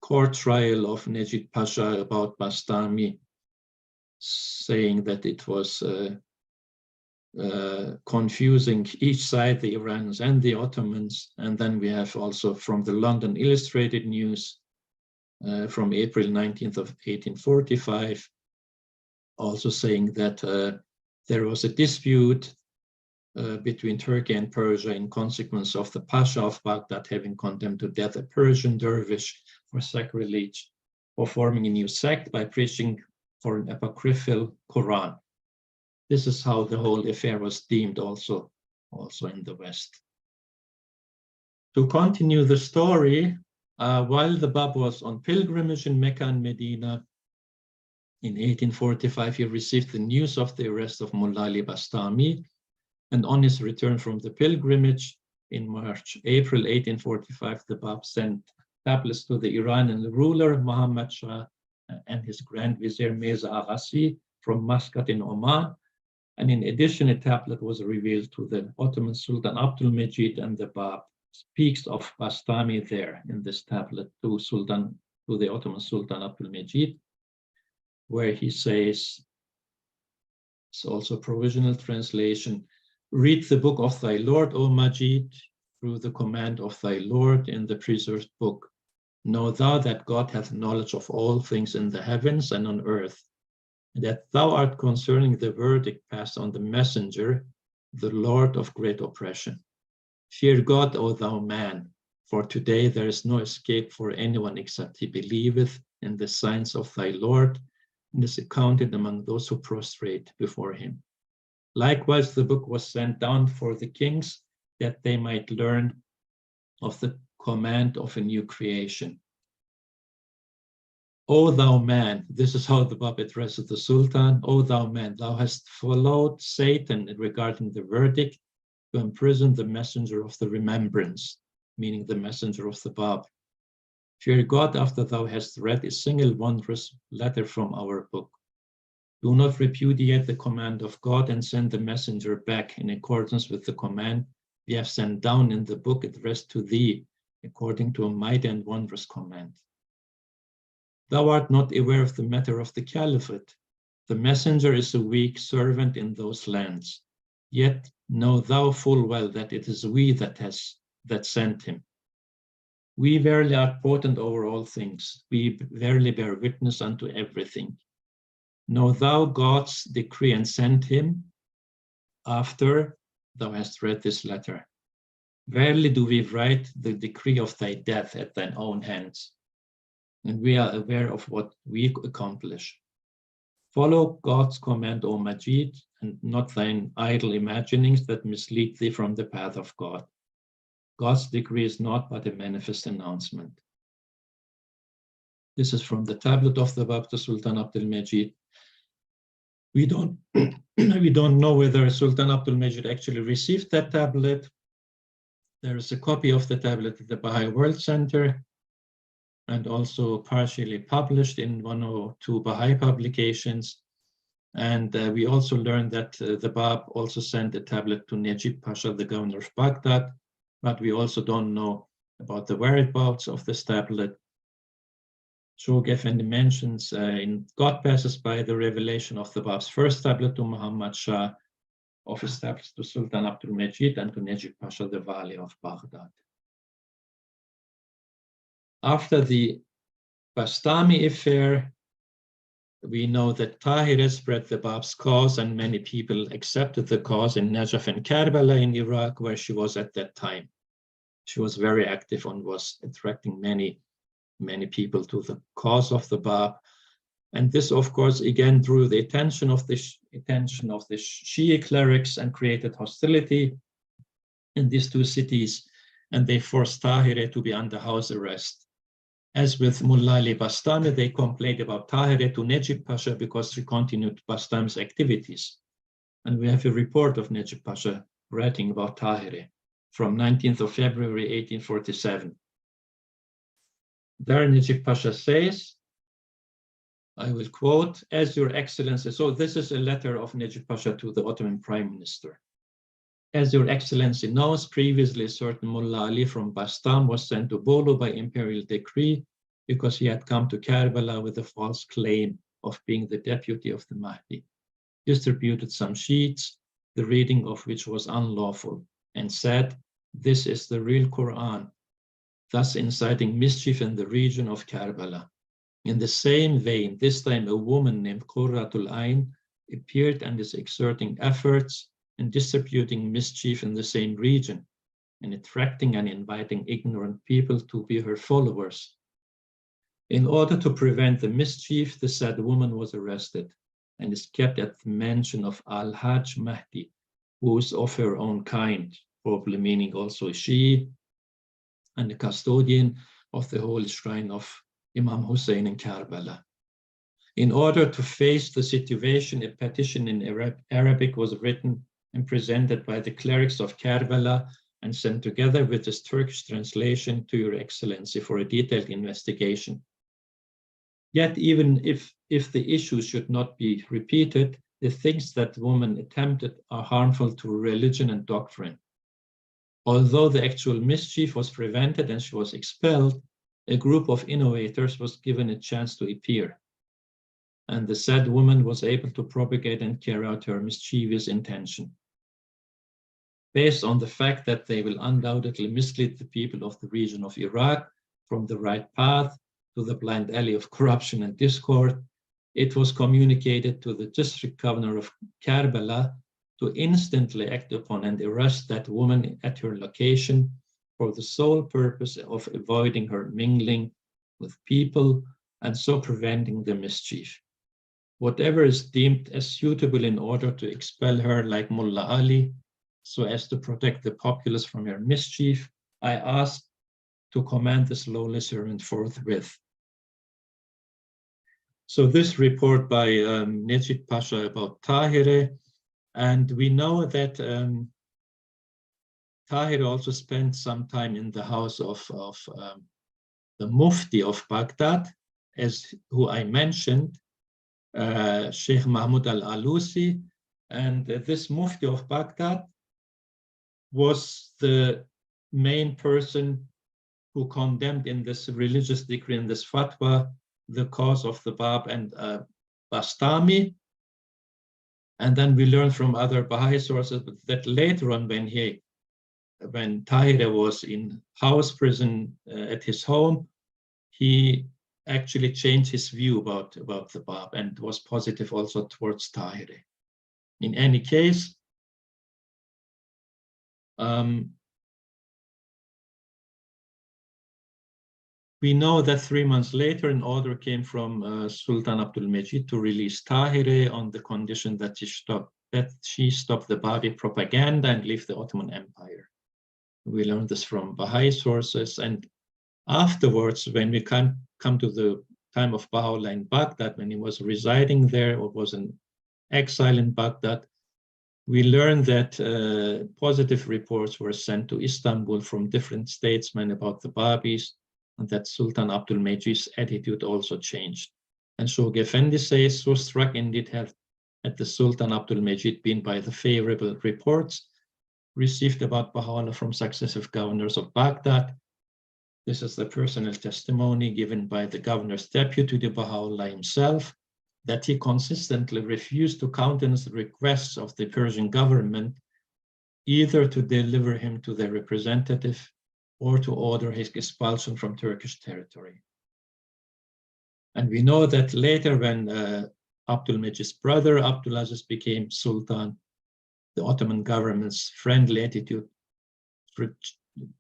court trial of Necip Pasha about Bastami, saying that it was confusing each side, the Iranians and the Ottomans. And then we have also from the London Illustrated News from April 19th of 1845, also saying that there was a dispute between Turkey and Persia in consequence of the Pasha of Baghdad having condemned to death a Persian dervish for sacrilege, for forming a new sect by preaching for an apocryphal Quran. This is how the whole affair was deemed also in the West. To continue the story, while the Bab was on pilgrimage in Mecca and Medina, in 1845 he received the news of the arrest of Mulla Ali Bastami, and on his return from the pilgrimage in April 1845, the Bab sent tablets to the Iranian ruler Muhammad Shah and his Grand Vizier Mirza Aghasi from Muscat in Oman. And in addition, a tablet was revealed to the Ottoman Sultan Abdülmecid, and the Bab speaks of Bastami there in this tablet to the Ottoman Sultan Abdülmecid, where he says, it's also a provisional translation, read the book of thy Lord, O Majid, through the command of thy Lord in the preserved book. Know thou that God hath knowledge of all things in the heavens and on earth, and that thou art concerning the verdict passed on the messenger, the Lord of great oppression. Fear God, O thou man, for today there is no escape for anyone except he believeth in the signs of thy Lord, and is accounted among those who prostrate before him. Likewise, the book was sent down for the kings, that they might learn of the command of a new creation. O thou man, this is how the Bab addresses the Sultan. O thou man, thou hast followed Satan regarding the verdict to imprison the messenger of the remembrance, meaning the messenger of the Bab. Fear God after thou hast read a single wondrous letter from our book. Do not repudiate the command of God and send the messenger back in accordance with the command we have sent down in the book addressed to thee, according to a mighty and wondrous command. Thou art not aware of the matter of the caliphate. The messenger is a weak servant in those lands. Yet know thou full well that it is we that sent him. We verily are potent over all things. We verily bear witness unto everything. Know thou God's decree and send him after thou hast read this letter. Verily do we write the decree of thy death at thine own hands, and we are aware of what we accomplish. Follow God's command, O Majid, and not thine idle imaginings that mislead thee from the path of God. God's decree is not but a manifest announcement. This is from the tablet of the Bab to Sultan Abdul Majid. We don't know whether Sultan Abdul Majid actually received that tablet. There is a copy of the tablet at the Baha'i World Center, and also partially published in 102 Baha'i publications. And we also learned that the Bab also sent a tablet to Najib Pasha, the governor of Baghdad, but we also don't know about the whereabouts of this tablet. Shoghi Effendi mentions in God Passes By the revelation of the Bab's first tablet to Muhammad Shah, of his tablets to Sultan Abdul Majid and to Najib Pasha, the Wali of Baghdad. After the Bastami affair, we know that Tahirih spread the Bab's cause, and many people accepted the cause in Najaf and Karbala in Iraq, where she was at that time. She was very active and was attracting many people to the cause of the Bab. And this, of course, again drew the attention of the Shia clerics and created hostility in these two cities, and they forced Tahirih to be under house arrest. As with Mulla Ali Bastami, they complained about Tahirih to Najib Pasha because she continued Bastami's activities. And we have a report of Najib Pasha writing about Tahirih from 19th of February, 1847. There Najib Pasha says, I will quote, as your excellency, so this is a letter of Najib Pasha to the Ottoman prime minister. As your excellency knows, previously a certain Mulla Ali from Bastam was sent to Bolu by imperial decree because he had come to Karbala with a false claim of being the deputy of the Mahdi, distributed some sheets, the reading of which was unlawful, and said, this is the real Quran, thus inciting mischief in the region of Karbala. In the same vein, this time a woman named Qurratul Ain appeared and is exerting efforts and distributing mischief in the same region, and attracting and inviting ignorant people to be her followers. In order to prevent the mischief, the said woman was arrested and is kept at the mansion of Al-Hajj Mahdi, who is of her own kind, probably meaning also a Shi'i, and a custodian of the holy shrine of Imam Hussein in Karbala. In order to face the situation, a petition in Arabic was written and presented by the clerics of Karbala and sent together with its Turkish translation to Your Excellency for a detailed investigation. Yet even if the issue should not be repeated, the things that the woman attempted are harmful to religion and doctrine. Although the actual mischief was prevented and she was expelled, a group of innovators was given a chance to appear, and the said woman was able to propagate and carry out her mischievous intention. based on the fact that they will undoubtedly mislead the people of the region of Iraq from the right path to the blind alley of corruption and discord. It was communicated to the district governor of Karbala to instantly act upon and arrest that woman at her location for the sole purpose of avoiding her mingling with people and so preventing the mischief. Whatever is deemed as suitable in order to expel her like Mulla Ali, so as to protect the populace from her mischief, I ask to command this lowly servant forthwith. So this report by Necip Pasha about Tahirih, and we know that Tahirih also spent some time in the house of the Mufti of Baghdad, who I mentioned, Sheikh Mahmoud al-Alusi, and this Mufti of Baghdad was the main person who condemned in this religious decree, in this fatwa, the cause of the Bab and Bastami. And then we learn from other Baha'i sources that later on, when Tahirih was in house prison at his home, he actually changed his view about the Bab and was positive also towards Tahirih. In any case, we know that 3 months later, an order came from Sultan Abdul Majid to release Tahirih on the condition that she stop the Babi propaganda and leave the Ottoman Empire. We learned this from Baha'i sources, and afterwards, when we come to the time of Baha'u'llah in Baghdad, when he was residing there or was in exile in Baghdad, we learned that positive reports were sent to Istanbul from different statesmen about the Babis, and that Sultan Abdul Majid's attitude also changed. And Shoghi Effendi says, so struck indeed had the Sultan Abdul Majid been by the favorable reports received about Baha'u'llah from successive governors of Baghdad. This is the personal testimony given by the governor's deputy to Baha'u'llah himself, that he consistently refused to countenance the requests of the Persian government, either to deliver him to their representative or to order his expulsion from Turkish territory. And we know that later, when Abdul Majid's brother Abdulaziz became Sultan, the Ottoman government's friendly attitude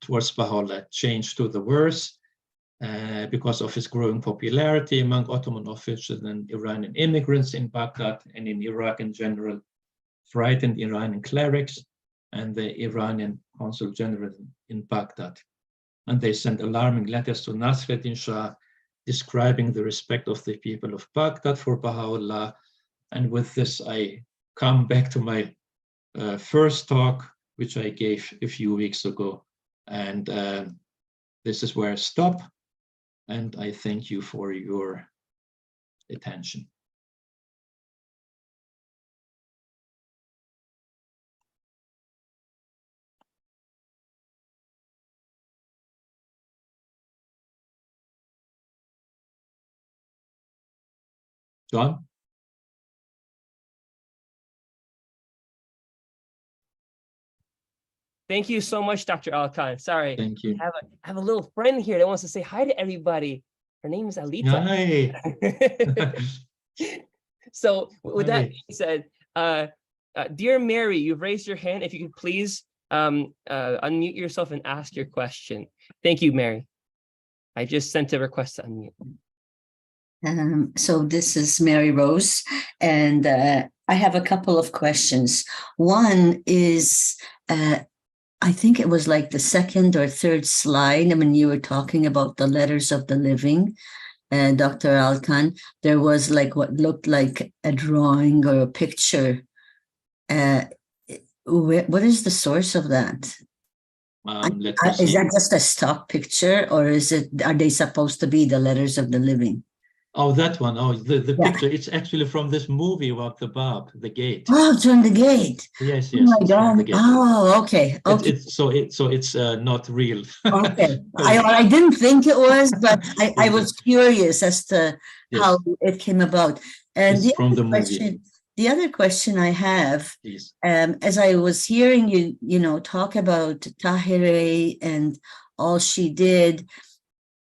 towards Baha'u'llah changed to the worse because of his growing popularity among Ottoman officials and Iranian immigrants in Baghdad and in Iraq in general, frightened Iranian clerics and the Iranian consul general in Baghdad. And they sent alarming letters to Nasreddin Shah describing the respect of the people of Baghdad for Baha'u'llah. And with this, I come back to my first talk, which I gave a few weeks ago. And this is where I stop. And I thank you for your attention. John? Thank you so much, Dr. Al-Khan. Sorry. Thank you. I have a little friend here that wants to say hi to everybody. Her name is Alita. Hi. So with that being said, dear Mary, you've raised your hand. If you could please unmute yourself and ask your question. Thank you, Mary. I just sent a request to unmute. So this is Mary Rose, and I have a couple of questions. One is, I think it was like the second or third slide. I mean, you were talking about the letters of the living, Dr. Al-Khan. There was like what looked like a drawing or a picture. What is the source of that? Is that just a stock picture, or are they supposed to be the letters of the living? Oh, that one. Oh, the picture. It's actually from this movie about the Bab, The Gate. Oh, it's from The Gate. Yes, Oh my God. Oh, okay. Okay. It's not real. Okay. I didn't think it was, but I was curious as to how it came about. And it's from the movie. The other question I have, Please. as I was hearing you, talk about Tahirih and all she did,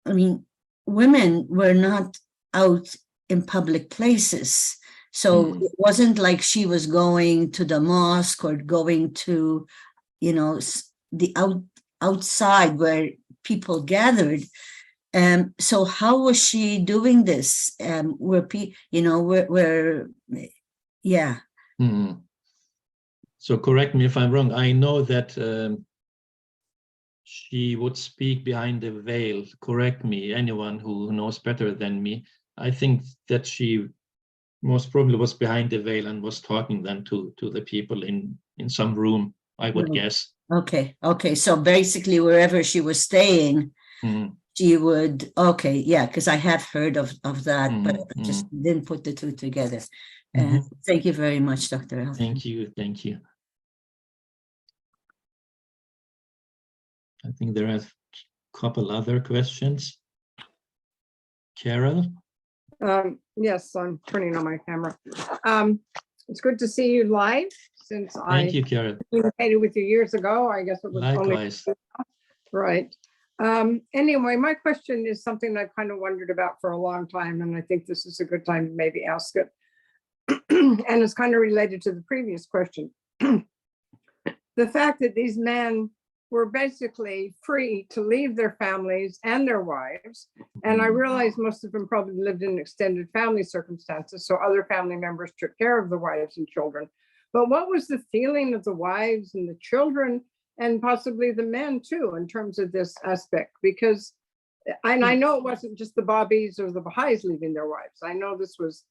I mean, women were not out in public places. So it wasn't like she was going to the mosque or going to, the outside where people gathered. So how was she doing this? Yeah. So correct me if I'm wrong. I know that she would speak behind the veil. Correct me, anyone who knows better than me. I think that she most probably was behind the veil and was talking then to the people in some room, I would guess. Okay. So basically, wherever she was staying, she would. Okay, yeah, because I have heard of that, but I just didn't put the two together. Thank you very much, Dr. Al. Thank you. I think there are a couple other questions. Carol? Yes, I'm turning on my camera. It's good to see you live since Thank you, Carol. communicated with you years ago. I guess it was Likewise. Right. Anyway, my question is something I've kind of wondered about for a long time, and I think this is a good time to maybe ask it. And it's kind of related to the previous question. The fact that these men were basically free to leave their families and their wives. And I realize most of them probably lived in extended family circumstances, so other family members took care of the wives and children. But what was the feeling of the wives and the children and possibly the men too, in terms of this aspect? Because, and I know it wasn't just the Babis or the Baha'is leaving their wives. I know this was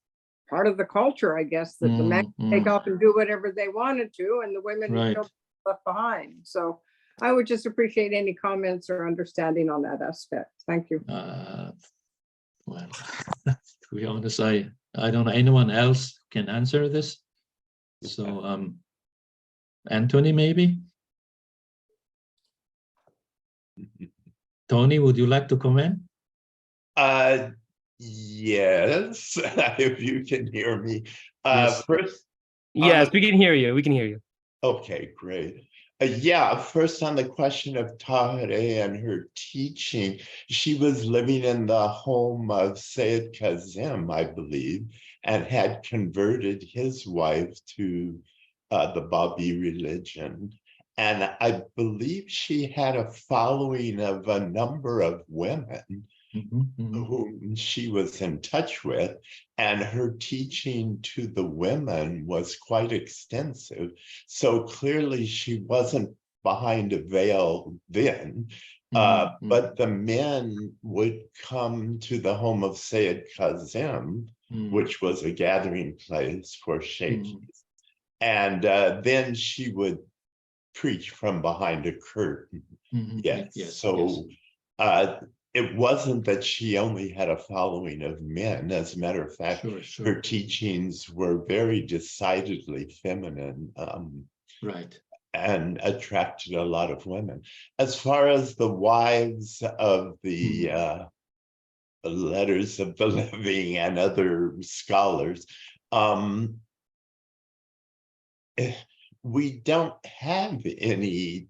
part of the culture, I guess, that the men take off and do whatever they wanted to, and the women and children left behind. So I would just appreciate any comments or understanding on that aspect. Thank you. Well, to be honest, I don't know anyone else can answer this. So, Anthony, maybe? Tony, would you like to comment? Yes, if you can hear me. Yes. First, Yes, we can hear you. We can hear you. okay, great. Yeah, first on the question of Tahirih and her teaching, she was living in the home of Sayyid Kazim, I believe, and had converted his wife to the Babi religion. And I believe she had a following of a number of women whom she was in touch with, and her teaching to the women was quite extensive. So clearly she wasn't behind a veil then, but the men would come to the home of Sayyid Kazim, which was a gathering place for sheikhs. And then she would preach from behind a curtain. It wasn't that she only had a following of men. As a matter of fact, her teachings were very decidedly feminine, and attracted a lot of women. As far as the wives of the Letters of the Living and other scholars, we don't have any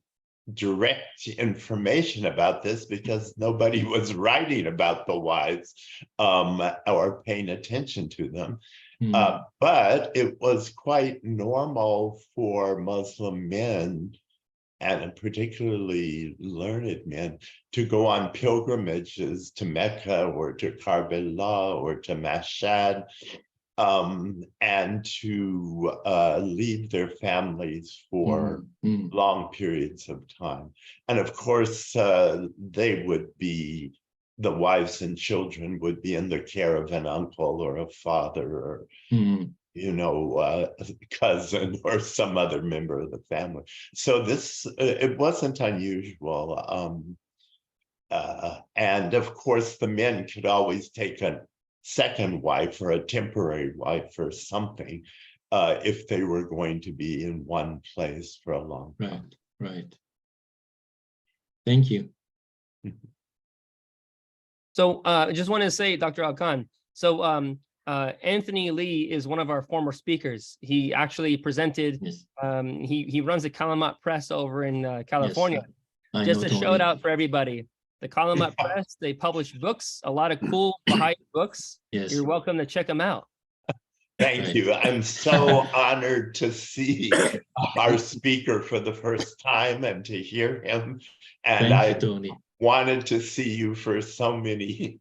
direct information about this because nobody was writing about the wives or paying attention to them. But it was quite normal for Muslim men, and particularly learned men, to go on pilgrimages to Mecca or to Karbala or to Mashhad, and to leave their families for long periods of time. And of course, they would be, the wives and children would be in the care of an uncle or a father or, a cousin or some other member of the family. So this, it wasn't unusual. And of course, the men could always take a second wife or a temporary wife or something if they were going to be in one place for a long time. Right. Thank you. So I just want to say, Dr. Al-Khan, so Anthony Lee is one of our former speakers. He actually presented. Yes. He runs the Kalamat Press over in California. I Just know a Tony. shout out for everybody. The Kalamat Press, they publish books, a lot of cool Baha'i books. Yes. You're welcome to check them out. Thank Right. you. I'm so honored to see our speaker for the first time and to hear him. And Thank you, I Tony. wanted to see you for so many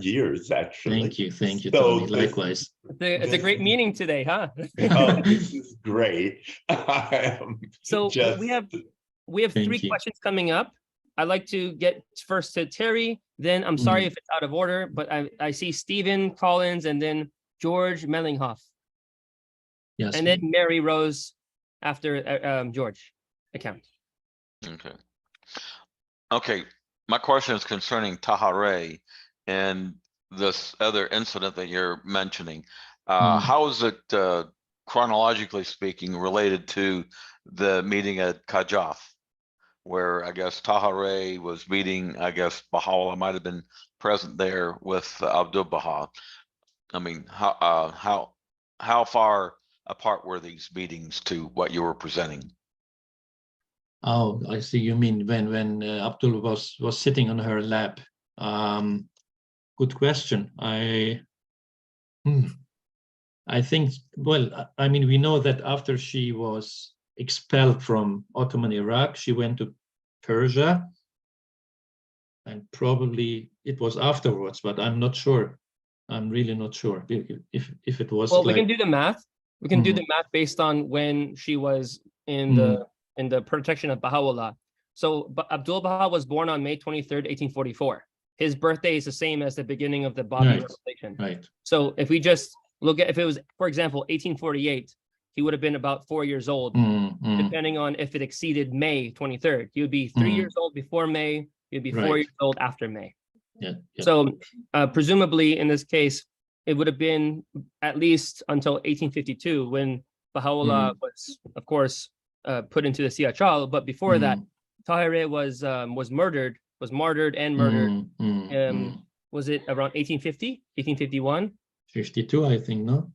years, actually. Thank you, So Tony. this- Likewise. It's a great meeting today, huh? Oh, this is great. So Just- we have Thank three you. questions coming up. I'd like to get first to Terry, then I'm sorry if it's out of order, but I see Stephen Collins and then George Mellinghoff, Yes. and then Mary Rose after George account. Okay. Okay. My question is concerning Tahare and this other incident that you're mentioning. How is it, chronologically speaking, related to the meeting at Kajaf, where I guess Tahare was meeting, I guess Baha'u'llah might have been present there with Abdul Baha. I mean, how far apart were these meetings to what you were presenting? Oh, I see. You mean when Abdul was sitting on her lap? Good question. I think, well, I mean, we know that after she was expelled from Ottoman Iraq, she went to Persia, and probably it was afterwards, but I'm not sure. I'm really not sure if it was. Well, like, we can do the math. We can do the math based on when she was in the protection of Baha'u'llah. So Abdul Baha was born on May 23rd, 1844. His birthday is the same as the beginning of the Babi Right. revelation. Right. So if we just look at, if it was, for example, 1848, he would have been about 4 years old, depending on if it exceeded May 23rd. He would be 3 years old before May. He'd be 4 Right. years old after May. Yeah. So presumably in this case, it would have been at least until 1852 when Baha'u'llah was, of course, put into the Siyachal. But before that, Tahirih was martyred and murdered. Was it around 1850, 1851? 52, I think, no?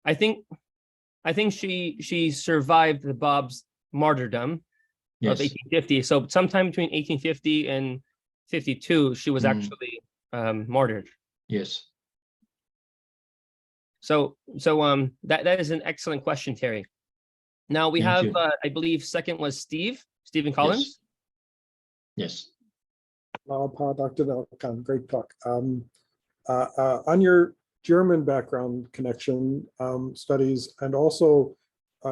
I think she survived the Bab's martyrdom of Yes. 1850. So sometime between 1850 and 52, she was actually martyred. Yes. So that is an excellent question, Terry. Now we Thank have, you. I believe, second was Stephen Collins. Yes. Dr. Valkan, great talk. On your German background connection studies, and also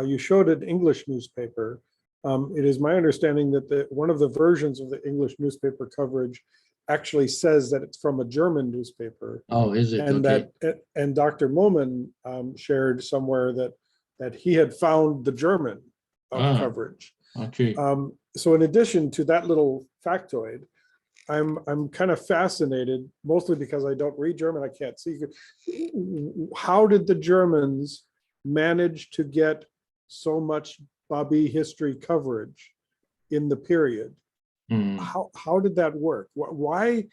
you showed an English newspaper. It is my understanding that one of the versions of the English newspaper coverage actually says that it's from a German newspaper. Oh, is it? And Okay. and Dr. Momin shared somewhere that he had found the German coverage. Okay. So in addition to that little factoid, I'm kind of fascinated, mostly because I don't read German, I can't see. How did the Germans manage to get so much Babi history coverage in the period? How did that work? Why?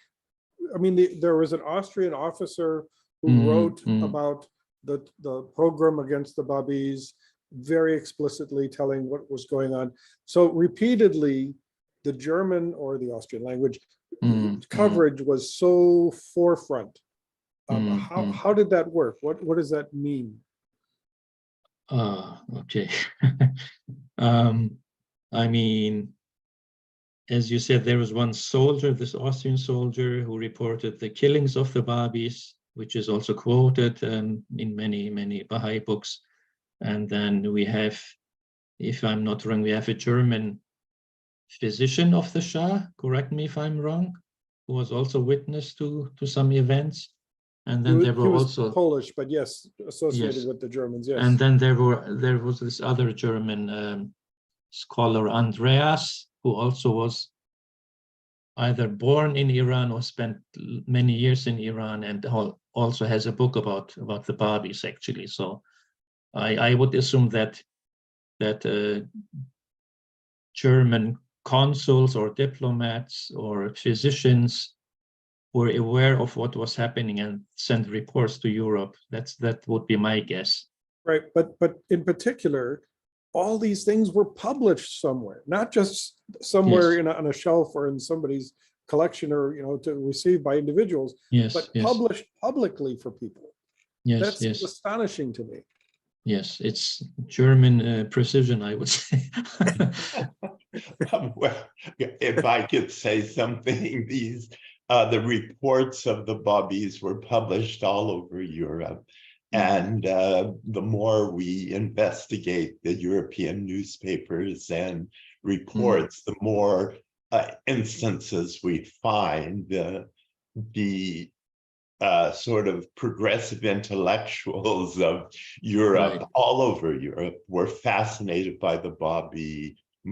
I mean, there was an Austrian officer who wrote about the program against the Babis, very explicitly telling what was going on. So repeatedly, the German or the Austrian language coverage was so forefront. How did that work? What does that mean? Okay. I mean, as you said, there was one soldier, this Austrian soldier, who reported the killings of the Babis, which is also quoted in many, many Baha'i books. And then we have, if I'm not wrong, we have a German physician of the Shah, correct me if I'm wrong, who was also witness to some events. And then there were also Polish, but yes, associated Yes. with the Germans, yes. And then there was this other German scholar, Andreas, who also was either born in Iran or spent many years in Iran, and also has a book about the Babis, actually. So I would assume that German consuls or diplomats or physicians were aware of what was happening and sent reports to Europe. That would be my guess. Right, but in particular, all these things were published somewhere, not just somewhere Yes. in on a shelf or in somebody's collection, or to receive by individuals, Yes, but yes. published publicly for people. Yes, That's yes, astonishing to me. yes. It's German precision, I would say. Well, if I could say something, the reports of the Babis were published all over Europe. And the more we investigate the European newspapers and reports, the more instances we find. The sort of progressive intellectuals of Europe, Right. all over Europe, were fascinated by the Babi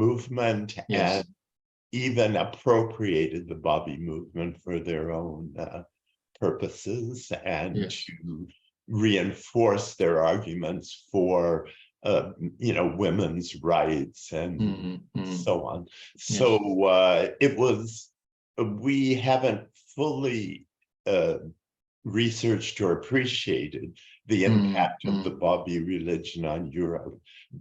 movement, Yes. and even appropriated the Babi movement for their own purposes, and Yes. to reinforce their arguments for women's rights and so on. So we haven't fully researched or appreciated the impact of the Babi religion on Europe.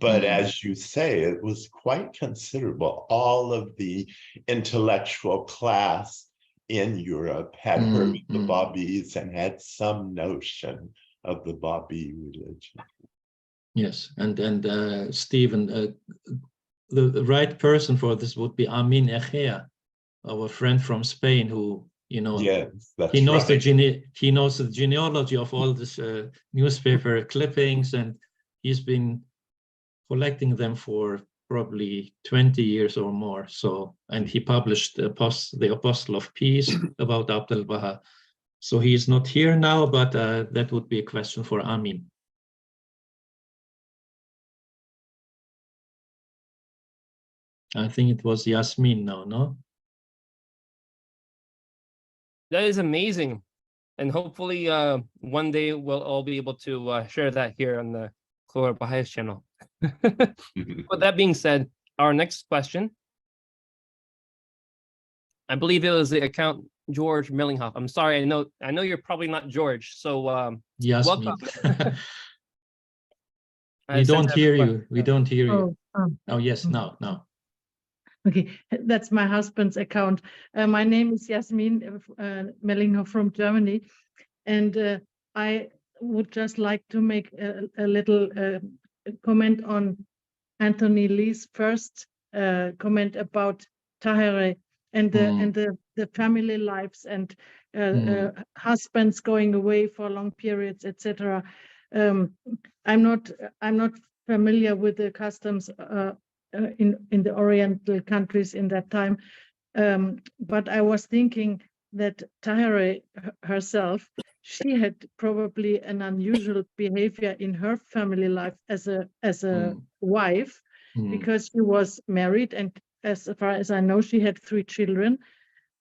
But as you say, it was quite considerable. All of the intellectual class in Europe had heard of the Babis and had some notion of the Babi religion. Yes, and Stephen, the right person for this would be Amin Echea, our friend from Spain, who Yes, that's he knows right. he knows the genealogy of all this newspaper clippings, and he's been collecting them for probably 20 years or more. So, and he published the Apostle of Peace about Abd al-Baha. So he is not here now, but that would be a question for Amin. I think it was Yasmin now, no? That is amazing. And hopefully one day we'll all be able to share that here on the Clearwater Baha'i channel. With that being said, our next question, I believe it was the account George Millinghoff. I'm sorry, I know you're probably not George, so Yasmin. welcome. We don't hear you. We don't hear you. Oh, yes, now. Okay, that's my husband's account. My name is Yasmin Mellinghoff from Germany, and I would just like to make a little comment on Anthony Lee's first comment about Tahereh and the family lives and husbands going away for long periods, etc. I'm not familiar with the customs in the Oriental countries in that time, but I was thinking that Tahereh herself, she had probably an unusual behavior in her family life as a wife, because she was married, and as far as I know, she had 3 children,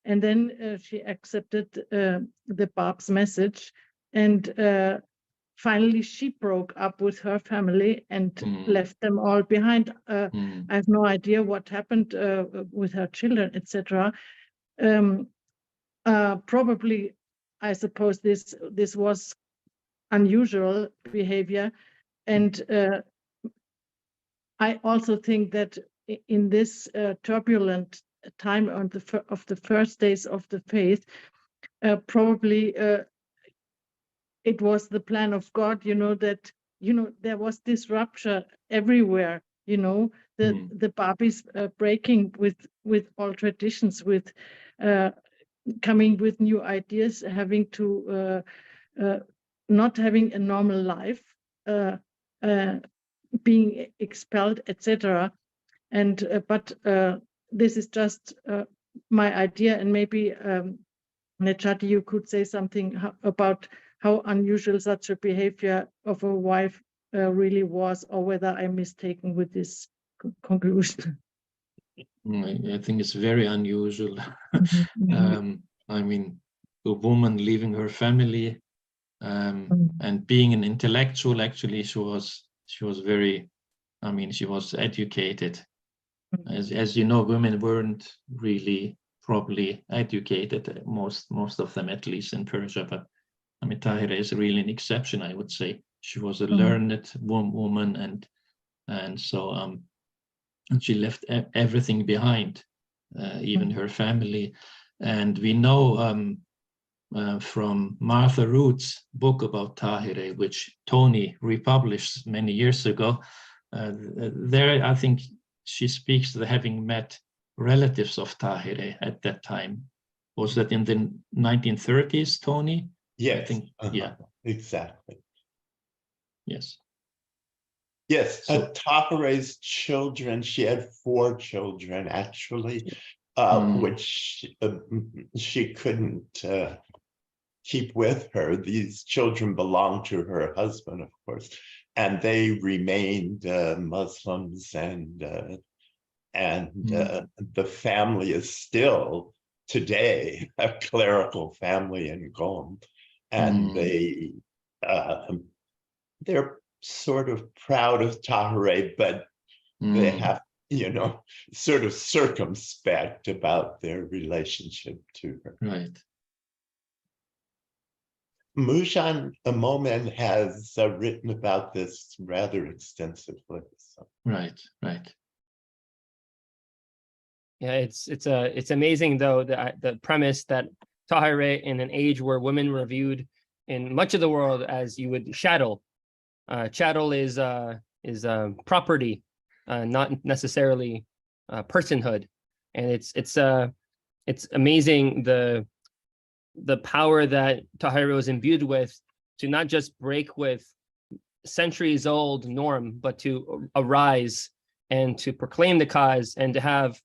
and then she accepted the Bab's message, and finally she broke up with her family and left them all behind. I have no idea what happened with her children, etc. Probably, I suppose this was unusual behavior, and I also think that in this turbulent time of the first days of the faith, probably it was the plan of God, that there was disruption everywhere. The Babis breaking with all traditions, with coming with new ideas, having to not having a normal life, being expelled, etc. And but this is just my idea, and maybe Necati, you could say something about how unusual such a behavior of a wife really was, or whether I'm mistaken with this conclusion. I think it's very unusual. I mean, a woman leaving her family and being an intellectual. Actually, she was very, she was educated. As you know, women weren't really properly educated, most of them, at least in Persia. But I mean, Tahirih is really an exception, I would say. She was a learned woman, and so and she left everything behind, even her family. And we know from Martha Root's book about Tahirih, which Tony republished many years ago, there I think she speaks to having met relatives of Tahirih at that time. Was that in the 1930s, Tony? Yes. I think, yeah. Exactly. Yes. Yes, So- Tahirih's children, she had 4 children actually, which she couldn't keep with her. These children belonged to her husband, of course, and they remained Muslims, and the family is still today a clerical family in Qom, and they're sort of proud of Tahirih, but they have, sort of circumspect about their relationship to her. Right. Mujan Momen has written about this rather extensively. So. Right. Yeah, it's amazing though, the premise that Tahirih, in an age where women were viewed in much of the world as you would chattel. Chattel is property, not necessarily personhood, and it's amazing the power that Tahirih was imbued with to not just break with centuries old norm, but to arise and to proclaim the cause, and to have,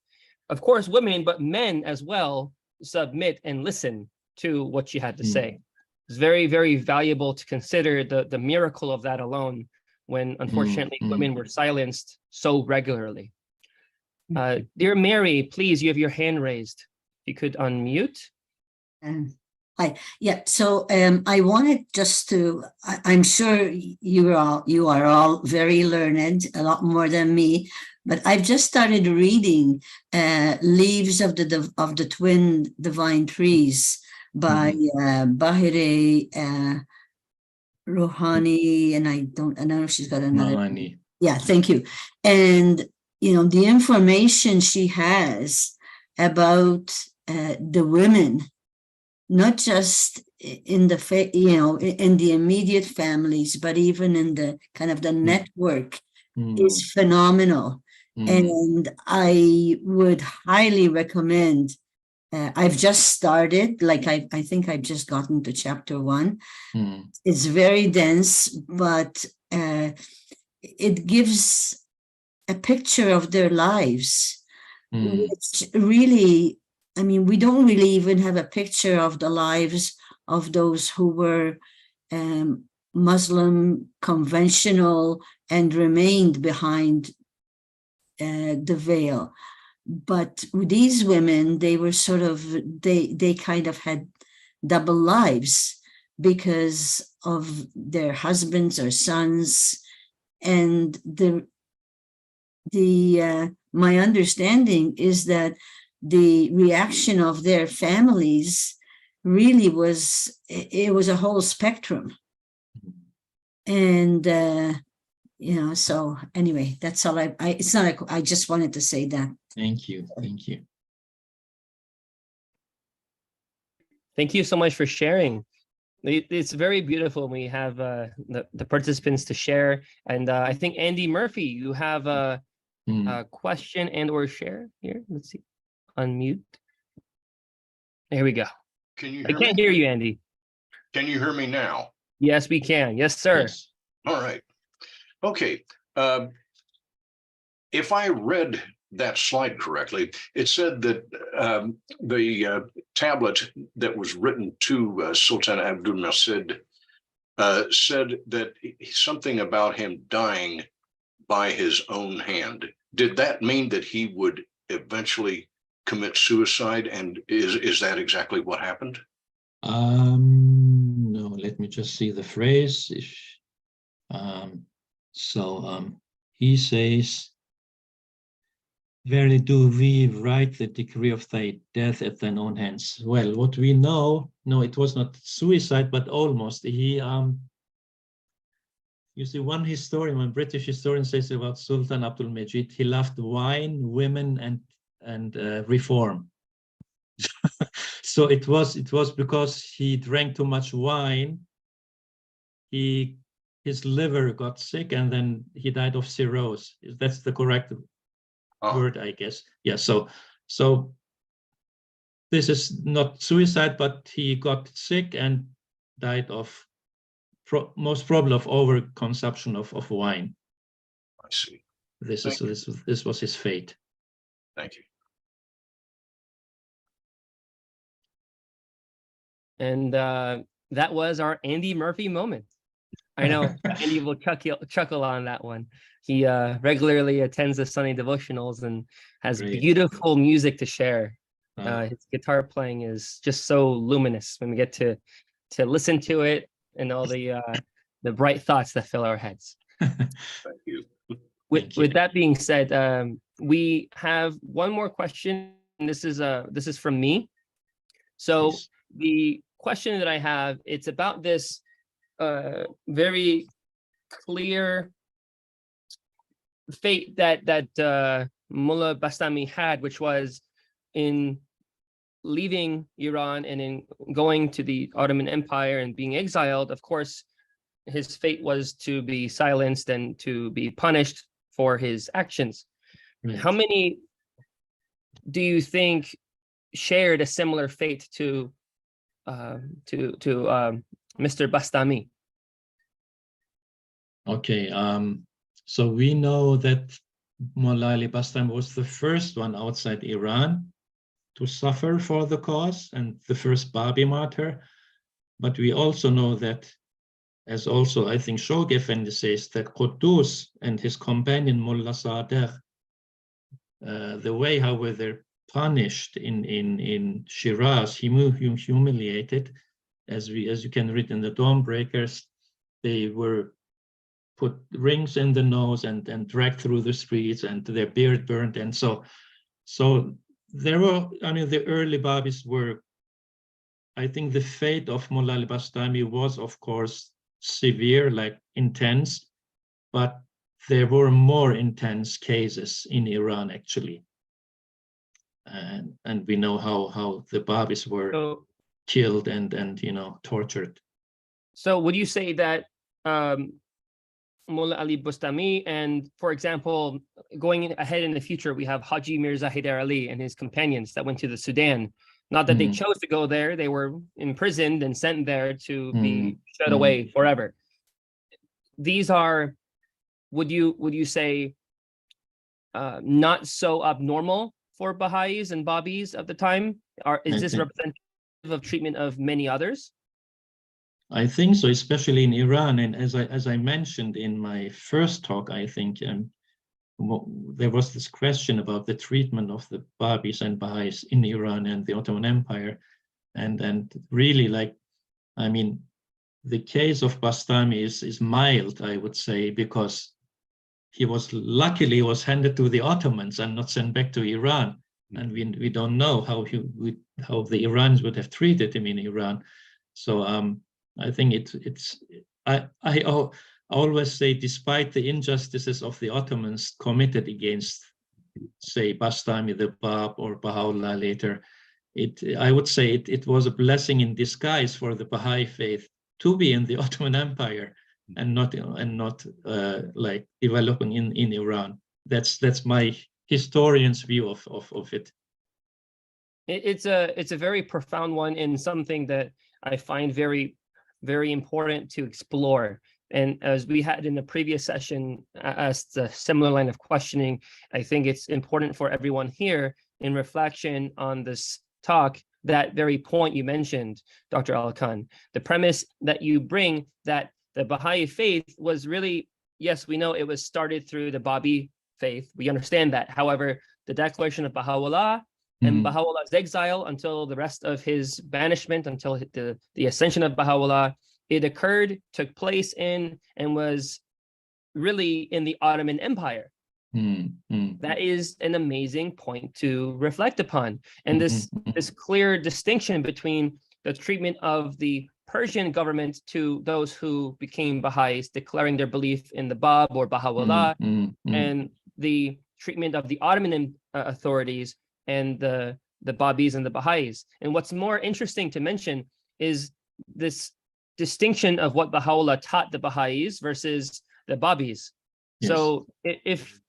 of course, women, but men as well, submit and listen to what she had to say. It's very, very valuable to consider the miracle of that alone, when unfortunately women were silenced so regularly. Dear Mary, please, you have your hand raised. If you could unmute. Hi. Yeah. So I wanted just to. I'm sure you are all very learned, a lot more than me. But I've just started reading "Leaves of the Twin Divine Trees" by Bahire Rouhani, and I don't know if she's got another. Mahani. Yeah. Thank you. And the information she has about the women, not just in the in the immediate families, but even in the kind of the network, is phenomenal. And I would highly recommend. I've just started, I think I've just gotten to chapter 1. It's very dense, but it gives a picture of their lives, which really, I mean, we don't really even have a picture of the lives of those who were Muslim, conventional, and remained behind the veil. But these women, they were sort of, they kind of had double lives because of their husbands or sons. And my understanding is that the reaction of their families really was a whole spectrum. And so anyway, that's all it's not I just wanted to say that. Thank you. Thank you so much for sharing. It's very beautiful when we have the participants to share. And I think Andy Murphy, you have a question and or share here. Let's see. Unmute. There we go. Can you I hear can't me? hear you, Andy. Can you hear me now? Yes, we can. Yes, sir. Yes. All right. Okay. If I read that slide correctly, it said that the tablet that was written to Sultan Abdul Majid said that something about him dying by his own hand. Did that mean that he would eventually commit suicide? And is that exactly what happened? No, let me just see the phrase. He says, Verily do we write the decree of thy death at thine own hands. Well, what we know, no, it was not suicide, but almost. He, you see, one British historian says about Sultan Abdul Majid, he loved wine, women, and reform. So it was because he drank too much wine. His liver got sick, and then he died of cirrhosis. That's the correct word, I guess. Yeah. So this is not suicide, but he got sick and died of most probably of overconsumption of wine. I see. This was his fate. Thank you. And that was our Andy Murphy moment. I know Andy will chuckle on that one. He regularly attends the Sunday devotionals and has Great. beautiful music to share. His guitar playing is just so luminous when we get to listen to it, and all the bright thoughts that fill our heads. Thank you. With that being said, we have one more question. And this is from me. So Please. the question that I have, it's about this very clear fate that Mulla Bastami had, which was in leaving Iran and in going to the Ottoman Empire and being exiled. Of course, his fate was to be silenced and to be punished for his actions. Right. How many do you think shared a similar fate to Mr. Bastami? Okay, so we know that Mulla Ali Bastami was the first one outside Iran to suffer for the cause and the first Babi martyr. But we also know that, as also I think Shoghi Effendi says, that Quddus and his companion Mullah Sadegh, the way how were they punished in Shíráz, humiliated, as you can read in the Dawnbreakers, they were put rings in the nose and dragged through the streets, and their beard burned. And so there were, I mean, the early Babis were, I think the fate of Mulla Ali Bastami was, of course, severe, like intense, but there were more intense cases in Iran, actually. And we know how the Babis were killed and tortured. So would you say that Mulla Ali Bastami, and for example, going ahead in the future, we have Haji Mirza Hyder Ali and his companions that went to the Sudan. Not that they chose to go there, they were imprisoned and sent there to be shut away forever. These are, would you say, not so abnormal for Baha'is and Babis of the time? Is this representative of treatment of many others? I think so, especially in Iran. And as I mentioned in my first talk, I think there was this question about the treatment of the Babis and Baha'is in Iran and the Ottoman Empire. And really, like, I mean, the case of Bastami is mild, I would say, because he was luckily handed to the Ottomans and not sent back to Iran. And we don't know how the Iranians would have treated him in Iran. So I think I always say, despite the injustices of the Ottomans committed against, say, Bastami the Bab or Baha'u'llah later, I would say it was a blessing in disguise for the Baha'i faith to be in the Ottoman Empire and not like developing in Iran. That's my historian's view of it. It's a very profound one, and something that I find very, very important to explore. And as we had in the previous session, asked a similar line of questioning, I think it's important for everyone here in reflection on this talk, that very point you mentioned, Dr. Al-Khan, the premise that you bring, that the Baha'i faith was really, yes, we know it was started through the Babi faith. We understand that. However, the declaration of Baha'u'llah and Baha'u'llah's exile until the rest of his banishment, until the ascension of Baha'u'llah, it took place in, and was really in the Ottoman Empire. That is an amazing point to reflect upon. And this clear distinction between the treatment of the Persian government to those who became Baha'is, declaring their belief in the Bab or Baha'u'llah, and the treatment of the Ottoman authorities and the Babis and the Baha'is. And what's more interesting to mention is this distinction of what Baha'u'llah taught the Baha'is versus the Babis. Yes. So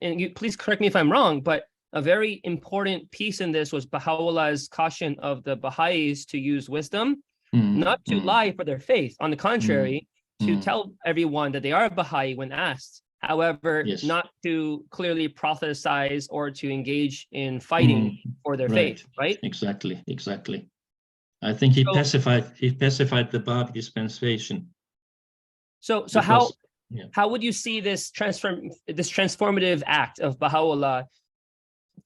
and you please correct me if I'm wrong, but a very important piece in this was Baha'u'llah's caution of the Baha'is to use wisdom, not to lie for their faith. On the contrary, to tell everyone that they are a Baha'i when asked. However, not to clearly prophesize or to engage in fighting for their faith, right? Exactly. I think he pacified the Bab dispensation. So how would you see this transformative act of Baha'u'llah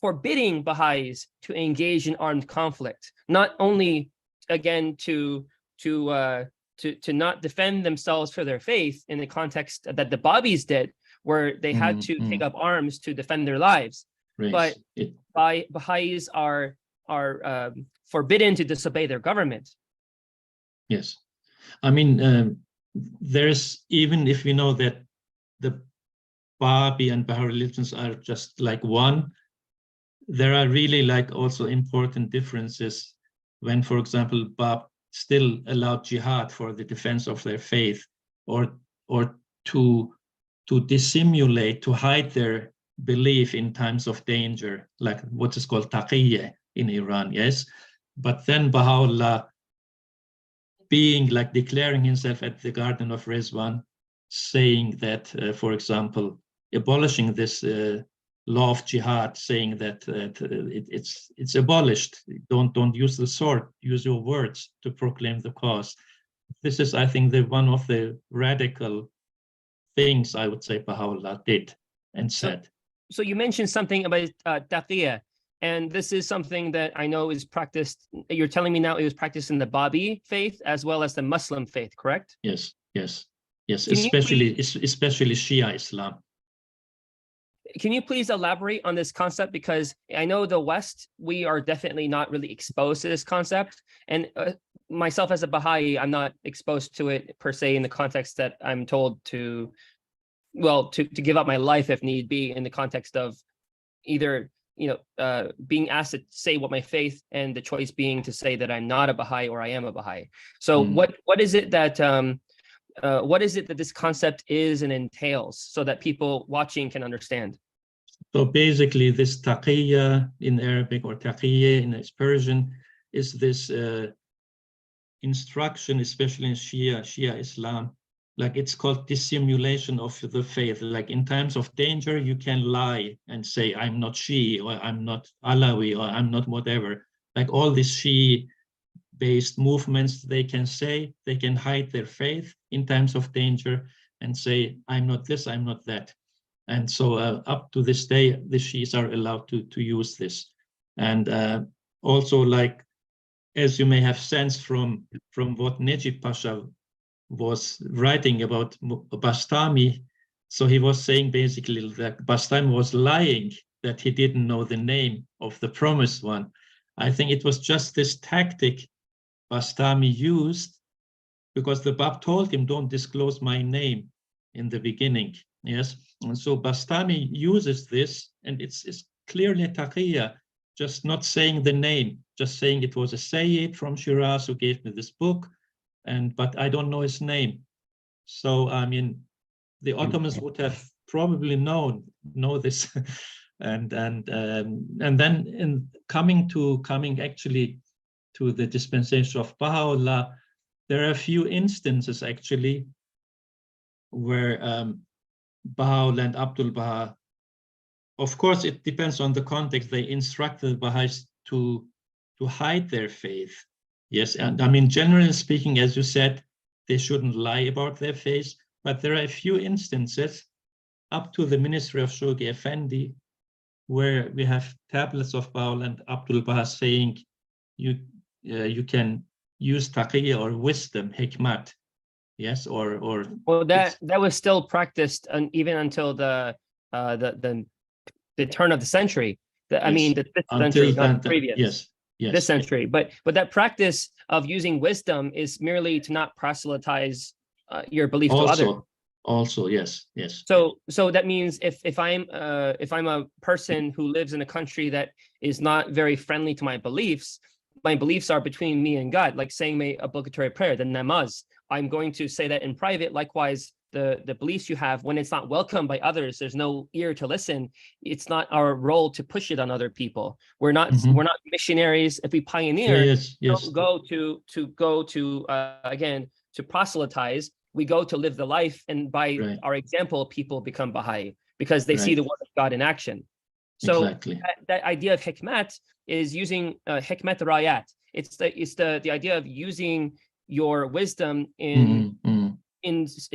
forbidding Baha'is to engage in armed conflict, not only again to not defend themselves for their faith in the context that the Babis did, where they had to take up arms to defend their lives, but Baha'is are forbidden to disobey their government. Yes, I mean, there's, even if we know that the Babi and Baha'i religions are just like one, there are really like also important differences when, for example, Bab still allowed jihad for the defense of their faith, or to dissimulate, to hide their belief in times of danger, like what is called taqiyya in Iran, yes? But then Baha'u'llah, being like declaring himself at the Garden of Rizwan, saying that, for example, abolishing this law of jihad, saying that it's abolished. Don't use the sword, use your words to proclaim the cause. This is, I think, one of the radical things I would say Baha'u'llah did and said. So you mentioned something about taqiyya, and this is something that I know is practiced. You're telling me now it was practiced in the Babi faith as well as the Muslim faith, correct? Yes. Especially Shia Islam. Can you please elaborate on this concept? Because I know the West, we are definitely not really exposed to this concept. And myself as a Baha'i, I'm not exposed to it per se in the context that I'm told to give up my life if need be, in the context of either, being asked to say what my faith, and the choice being to say that I'm not a Baha'i or I am a Baha'i. So what is it that this concept is and entails, so that people watching can understand? So basically, this taqiyya in Arabic, or taqiyya in Persian, is this instruction, especially in Shia Islam, like it's called dissimulation of the faith. Like in times of danger, you can lie and say, I'm not Shi, or I'm not Alawi, or I'm not whatever. Like all these Shi-based movements, they can hide their faith in times of danger and say, I'm not this, I'm not that. And so up to this day, the Shi'is are allowed to use this. And also, like, as you may have sensed from what Necip Pasha was writing about Bastami, so he was saying basically that Bastami was lying, that he didn't know the name of the promised one. I think it was just this tactic Bastami used, because the Bab told him, don't disclose my name in the beginning. Yes, and so Bastami uses this, and it's clearly taqiyya, just not saying the name, just saying it was a Sayyid from Shíráz who gave me this book, but I don't know his name. So I mean, the Ottomans would have probably know this, and then in coming actually to the dispensation of Baha'u'llah, there are a few instances actually where Baha'u'llah and Abdul Baha, of course, it depends on the context. They instructed the Baha'is to hide their faith. Yes, and I mean, generally speaking, as you said, they shouldn't lie about their faith, but there are a few instances up to the ministry of Shoghi Effendi where we have tablets of Baha'u'llah and Abdul Baha saying you can use taqiyya or wisdom, hikmat. Yes, or well, that was still practiced even until the the turn of the century. I Yes. mean, this Until century, then, not previous. yes, yes. This century. But that practice of using wisdom is merely to not proselytize your belief to others. Also, yes, yes. So that means if I'm a person who lives in a country that is not very friendly to my beliefs are between me and God, like saying my obligatory prayer, the namaz. I'm going to say that in private. Likewise, the beliefs you have, when it's not welcomed by others, there's no ear to listen. It's not our role to push it on other people. We're not missionaries. If we pioneer, Yes. don't go to again to proselytize. We go to live the life, and by our example, people become Baha'i because they see the word of God in action. So exactly. that idea of hikmat is using hikmat rayat. It's the idea of using your wisdom in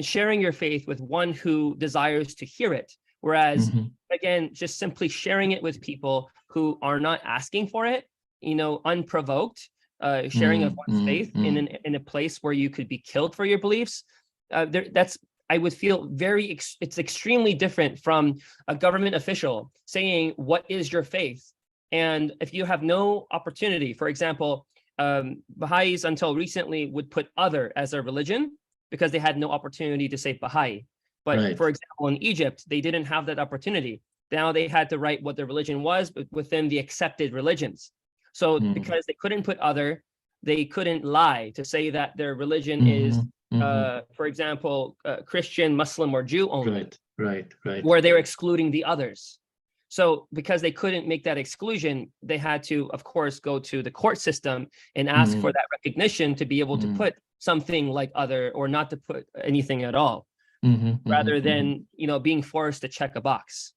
sharing your faith with one who desires to hear it. Whereas again, just simply sharing it with people who are not asking for it, unprovoked, sharing of one's faith in a place where you could be killed for your beliefs. I would feel it's extremely different from a government official saying, what is your faith? And if you have no opportunity, for example, Baha'is until recently would put other as their religion because they had no opportunity to say Baha'i. But for example, in Egypt, they didn't have that opportunity. Now they had to write what their religion was within the accepted religions. So because they couldn't put other, they couldn't lie to say that their religion is for example, Christian, Muslim, or Jew only, right, where they're excluding the others. So because they couldn't make that exclusion, they had to, of course, go to the court system and ask for that recognition to be able to put something like other, or not to put anything at all, rather than being forced to check a box.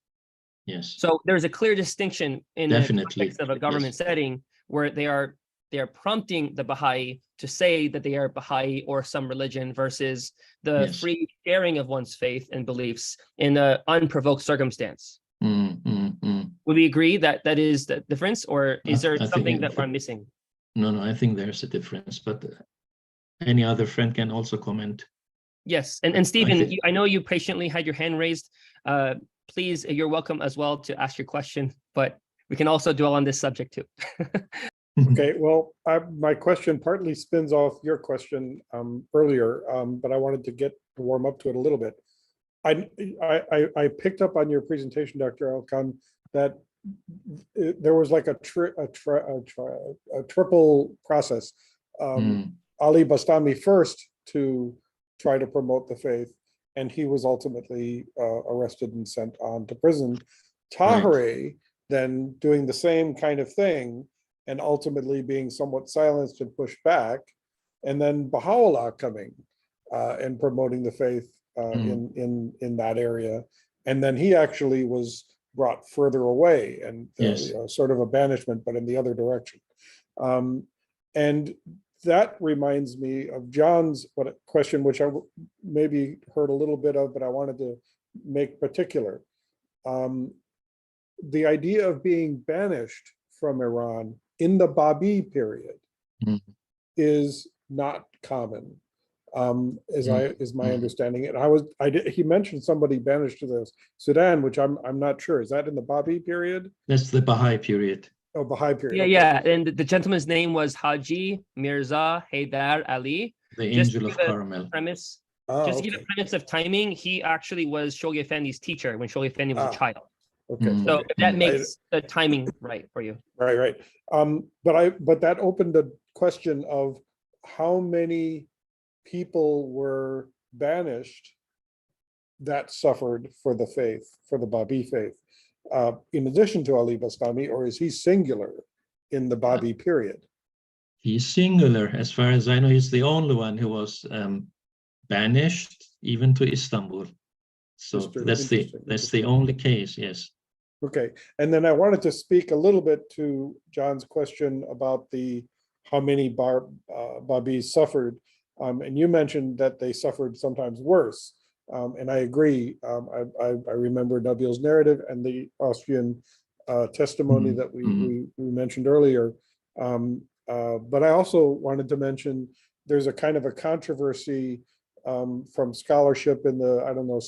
Yes. So there's a clear distinction in the context of a government setting where they are prompting the Baha'i to say that they are Baha'i or some religion versus the free sharing of one's faith and beliefs in an unprovoked circumstance. Would we agree that that is the difference, or is there something that we're missing? No, I think there's a difference, but any other friend can also comment. Yes, and Stephen, I know you patiently had your hand raised. Please, you're welcome as well to ask your question, but we can also dwell on this subject too. Okay, well, my question partly spins off your question earlier, but I wanted to warm up to it a little bit. I picked up on your presentation, Dr. Alkan, that there was like a triple process. Ali Bastami first to try to promote the faith, and he was ultimately arrested and sent on to prison. Tahereh then doing the same kind of thing, and ultimately being somewhat silenced and pushed back, and then Baha'u'llah coming and promoting the faith in that area, and then he actually was brought further away and sort of a banishment, but in the other direction. And that reminds me of John's question, which I maybe heard a little bit of, but I wanted to make particular. The idea of being banished from Iran in the Babi period is not common, is my understanding. And he mentioned somebody banished to the Sudan, which I'm not sure. Is that in the Babi period? That's the Baha'i period. Oh, Baha'i period. Yeah, okay. yeah. And the gentleman's name was Haji Mirza Haydar Ali. The Angel of Carmel. Premise. Oh, Just to give a premise of timing, he actually was Shoghi Effendi's teacher when Shoghi Effendi was a child. Okay. So if that makes the timing right for you. Right. But that opened the question of how many people were banished that suffered for the faith, for the Babi faith, in addition to Ali Bastami, or is he singular in the Babi period? He's singular. As far as I know, he's the only one who was banished even to Istanbul. So that's the only case, yes. Okay, and then I wanted to speak a little bit to John's question about how many Babis suffered, and you mentioned that they suffered sometimes worse, and I agree. I remember Nabil's narrative and the Austrian testimony that we mentioned earlier, but I also wanted to mention there's a kind of a controversy from scholarship in the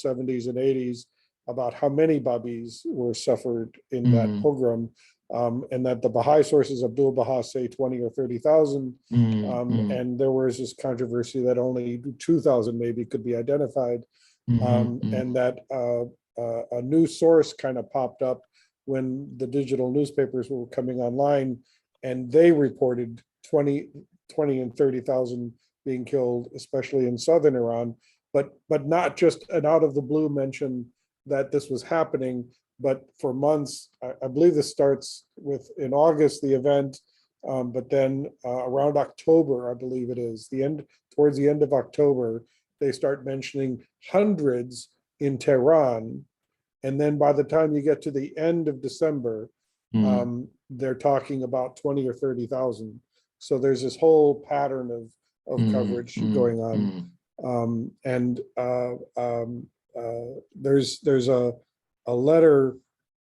70s and 80s about how many Babis were suffered in that pogrom, and that the Baha'i sources, Abdul Baha, say 20 or 30,000. And there was this controversy that only 2,000 maybe could be identified. And that a new source kind of popped up when the digital newspapers were coming online, and they reported 20 and 30,000 being killed, especially in southern Iran, but not just an out of the blue mention that this was happening, but for months. I believe this starts with in August, the event, but then around October, I believe it is, towards the end of October, they start mentioning hundreds in Tehran. And then by the time you get to the end of December, they're talking about 20 or 30,000. So there's this whole pattern of coverage going on. There's a letter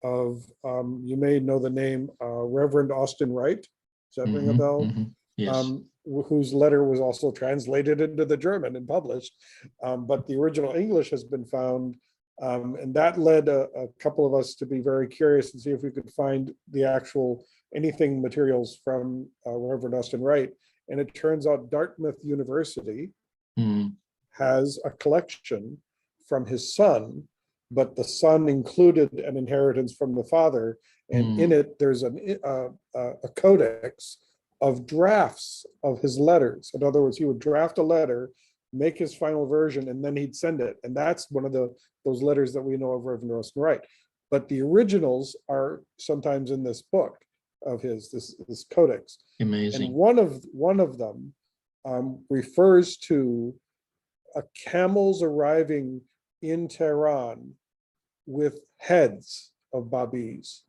of, you may know the name, Reverend Austin Wright. Does that ring a bell? Yes. Whose letter was also translated into the German and published. But the original English has been found. And that led a couple of us to be very curious and see if we could find the actual anything materials from Reverend Austin Wright. And it turns out Dartmouth University has a collection from his son, but the son included an inheritance from the father. And in it, there's a codex of drafts of his letters. In other words, he would draft a letter, make his final version, and then he'd send it. And that's one of those letters that we know of Reverend Austin Wright. But the originals are sometimes in this book of his, this codex. Amazing. And one of them refers to camels arriving in Tehran with heads of Babis.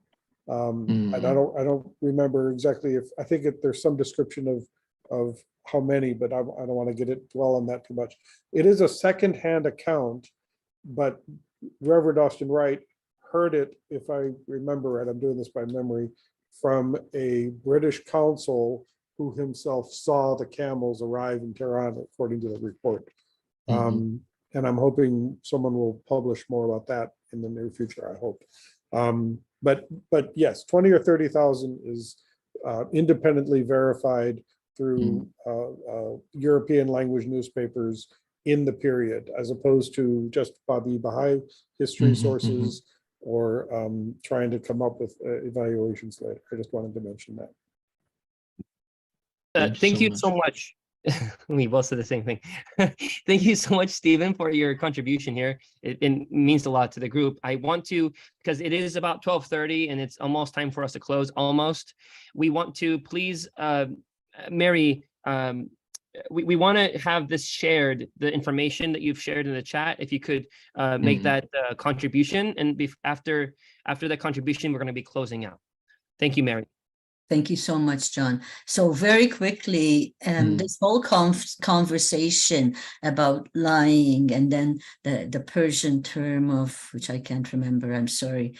And I don't remember exactly I think there's some description of how many, but I don't want to dwell on that too much. It is a secondhand account, but Reverend Austin Wright heard it, if I remember right, I'm doing this by memory, from a British consul who himself saw the camels arrive in Tehran, according to the report. And I'm hoping someone will publish more about that in the near future, I hope. But yes, 20 or 30,000 is independently verified through European language newspapers in the period, as opposed to just Baha'i history sources or trying to come up with evaluations later. I just wanted to mention that. Thank you so much. We both said the same thing. Thank you so much, Stephen, for your contribution here. It means a lot to the group. I want to, because it is about 12:30 and it's almost time for us to close, almost. We want to please, Mary, we want to have this shared, the information that you've shared in the chat. If you could make that contribution, and after that contribution, we're going to be closing out. Thank you, Mary. Thank you so much, John. So very quickly, this whole conversation about lying, and then the Persian term of, which I can't remember, I'm sorry.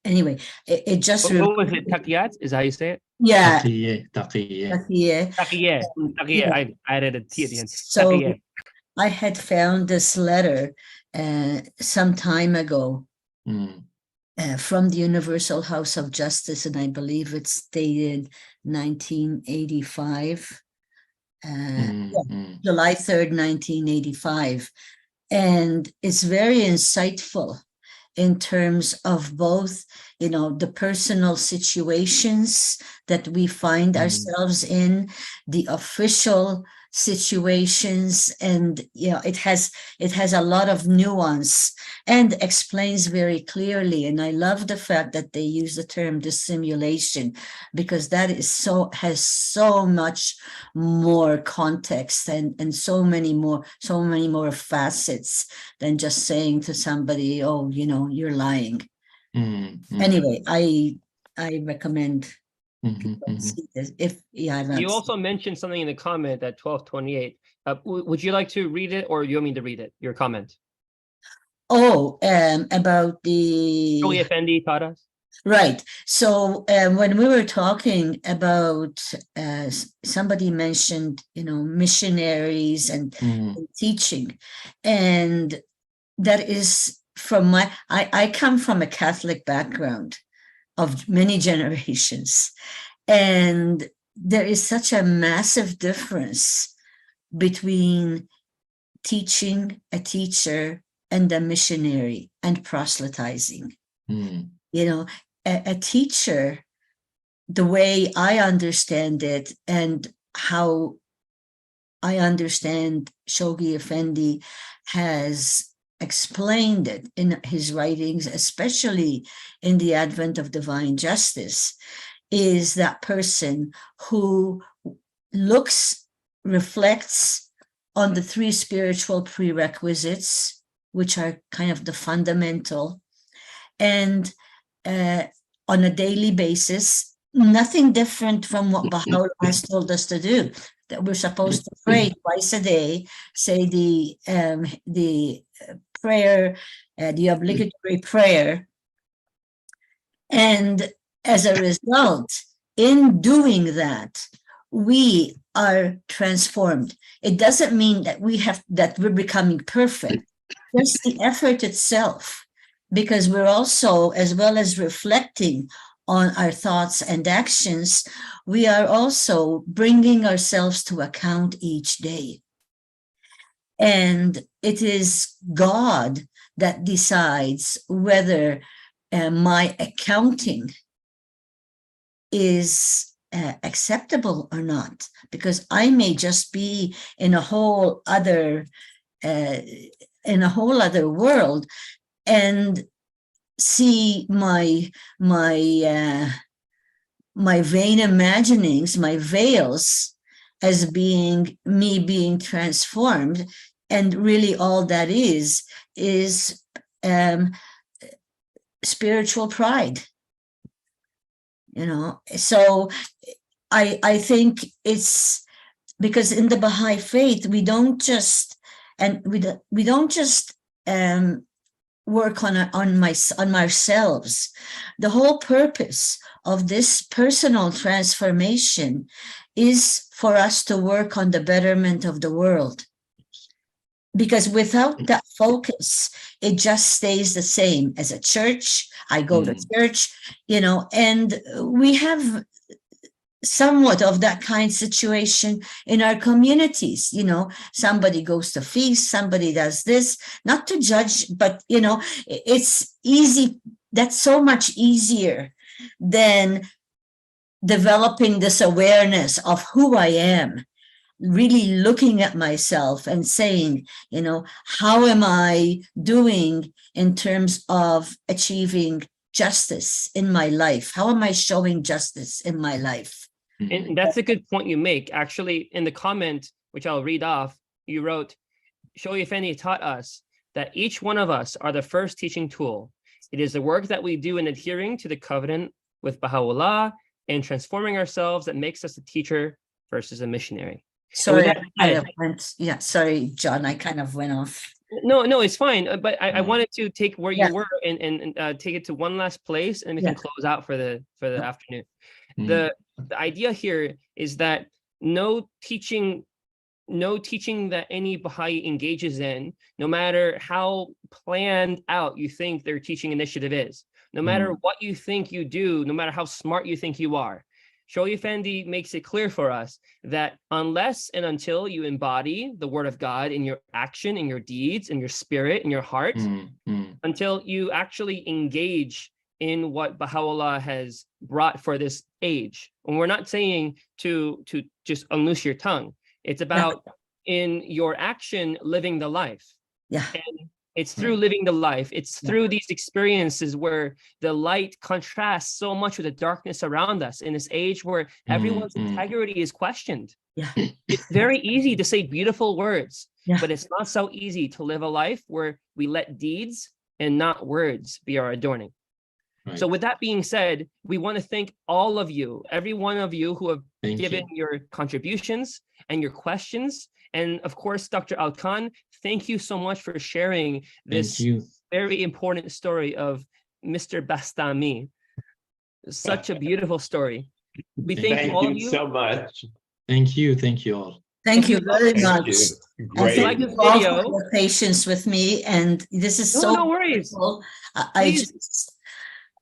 Anyway, it just... What was it? Taqiyat? Is that how you say it? Yeah. Taqiyya. I added a T at the end. So Taqiyya. I had found this letter some time ago. From the Universal House of Justice, and I believe it's dated 1985, July 3rd, 1985. And it's very insightful in terms of both, the personal situations that we find ourselves in, the official situations, and it has a lot of nuance and explains very clearly. And I love the fact that they use the term dissimulation, because that has so much more context and so many more facets than just saying to somebody, oh, you're lying. Anyway, I recommend. You also mentioned something in the comment at 12:28. Would you like to read it, or you want me to read it? Your comment. Oh, about the Sholi Effendi taught us. Right. So when we were talking about, somebody mentioned, missionaries and teaching, and that is I come from a Catholic background of many generations, and there is such a massive difference between teaching, a teacher, and a missionary, and proselytizing. You know, a teacher, the way I understand it and how I understand Shoghi Effendi has explained it in his writings, especially in the advent of divine justice, is that person who looks, reflects on the three spiritual prerequisites, which are kind of the fundamental, and on a daily basis, nothing different from what Baha'u'llah has told us to do, that we're supposed to pray twice a day, say the prayer, the obligatory prayer. And as a result, in doing that, we are transformed. It doesn't mean that we're becoming perfect. Just the effort itself, because we're also, as well as reflecting on our thoughts and actions, we are also bringing ourselves to account each day. And it is God that decides whether my accounting is acceptable or not, because I may just be in a whole other world and see my vain imaginings, my veils, as being me being transformed, and really all that is spiritual pride. You know, so I think it's because in the Baha'i faith we don't just work on ourselves. The whole purpose of this personal transformation is for us to work on the betterment of the world. Because without that focus, it just stays the same. As a church, I go to church, you know, and we have somewhat of that kind of situation in our communities. You know, somebody goes to feast, somebody does this, not to judge, but, you know, it's easy. That's so much easier than developing this awareness of who I am, really looking at myself and saying, you know, how am I doing in terms of achieving justice in my life? How am I showing justice in my life? And that's a good point you make. Actually, in the comment, which I'll read off, you wrote, Shoghi Effendi taught us that each one of us are the first teaching tool. It is the work that we do in adhering to the covenant with Baha'u'llah and transforming ourselves that makes us a teacher versus a missionary. Sorry, sorry, John, I kind of went off. No, it's fine. But I wanted to take where you were and take it to one last place, and we can close out for the afternoon. The idea here is that no teaching that any Baha'i engages in, no matter how planned out you think their teaching initiative is, no matter what you think you do, no matter how smart you think you are, Shoghi Effendi makes it clear for us that unless and until you embody the word of God in your action, in your deeds, in your spirit, in your heart, until you actually engage in what Baha'u'llah has brought for this age. And we're not saying to just unloose your tongue. It's about in your action, living the life. Yeah. And it's through living the life. It's through these experiences where the light contrasts so much with the darkness around us in this age where everyone's integrity is questioned. Yeah. It's very easy to say beautiful words, but it's not so easy to live a life where we let deeds and not words be our adorning. Right. So with that being said, we want to thank all of you, every one of you who have given your contributions and your questions. And of course, Dr. Alkan, thank you so much for sharing this very important story of Mr. Bastami. Such a beautiful story. We thank all of you so much. Thank you all. Thank you very Thank much. you. And Great. thank Like you this all for video. your patience with me. And this is No, so no worries. wonderful. I Please. just,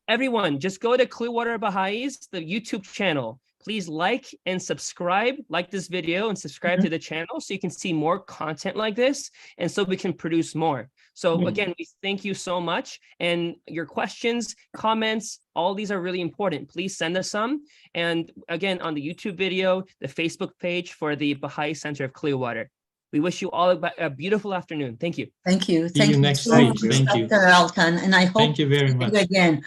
Everyone, just go to Clearwater Baha'is, the YouTube channel. Please like and subscribe, like this video and subscribe to the channel so you can see more content like this and so we can produce more. So again, we thank you so much. And your questions, comments, all these are really important. Please send us some. And again, on the YouTube video, the Facebook page for the Baha'i Center of Clearwater. We wish you all a beautiful afternoon. Thank you. thank you. See you next so week. much, Thank you. Dr. Alkan, and I hope Thank you very to see much. you again.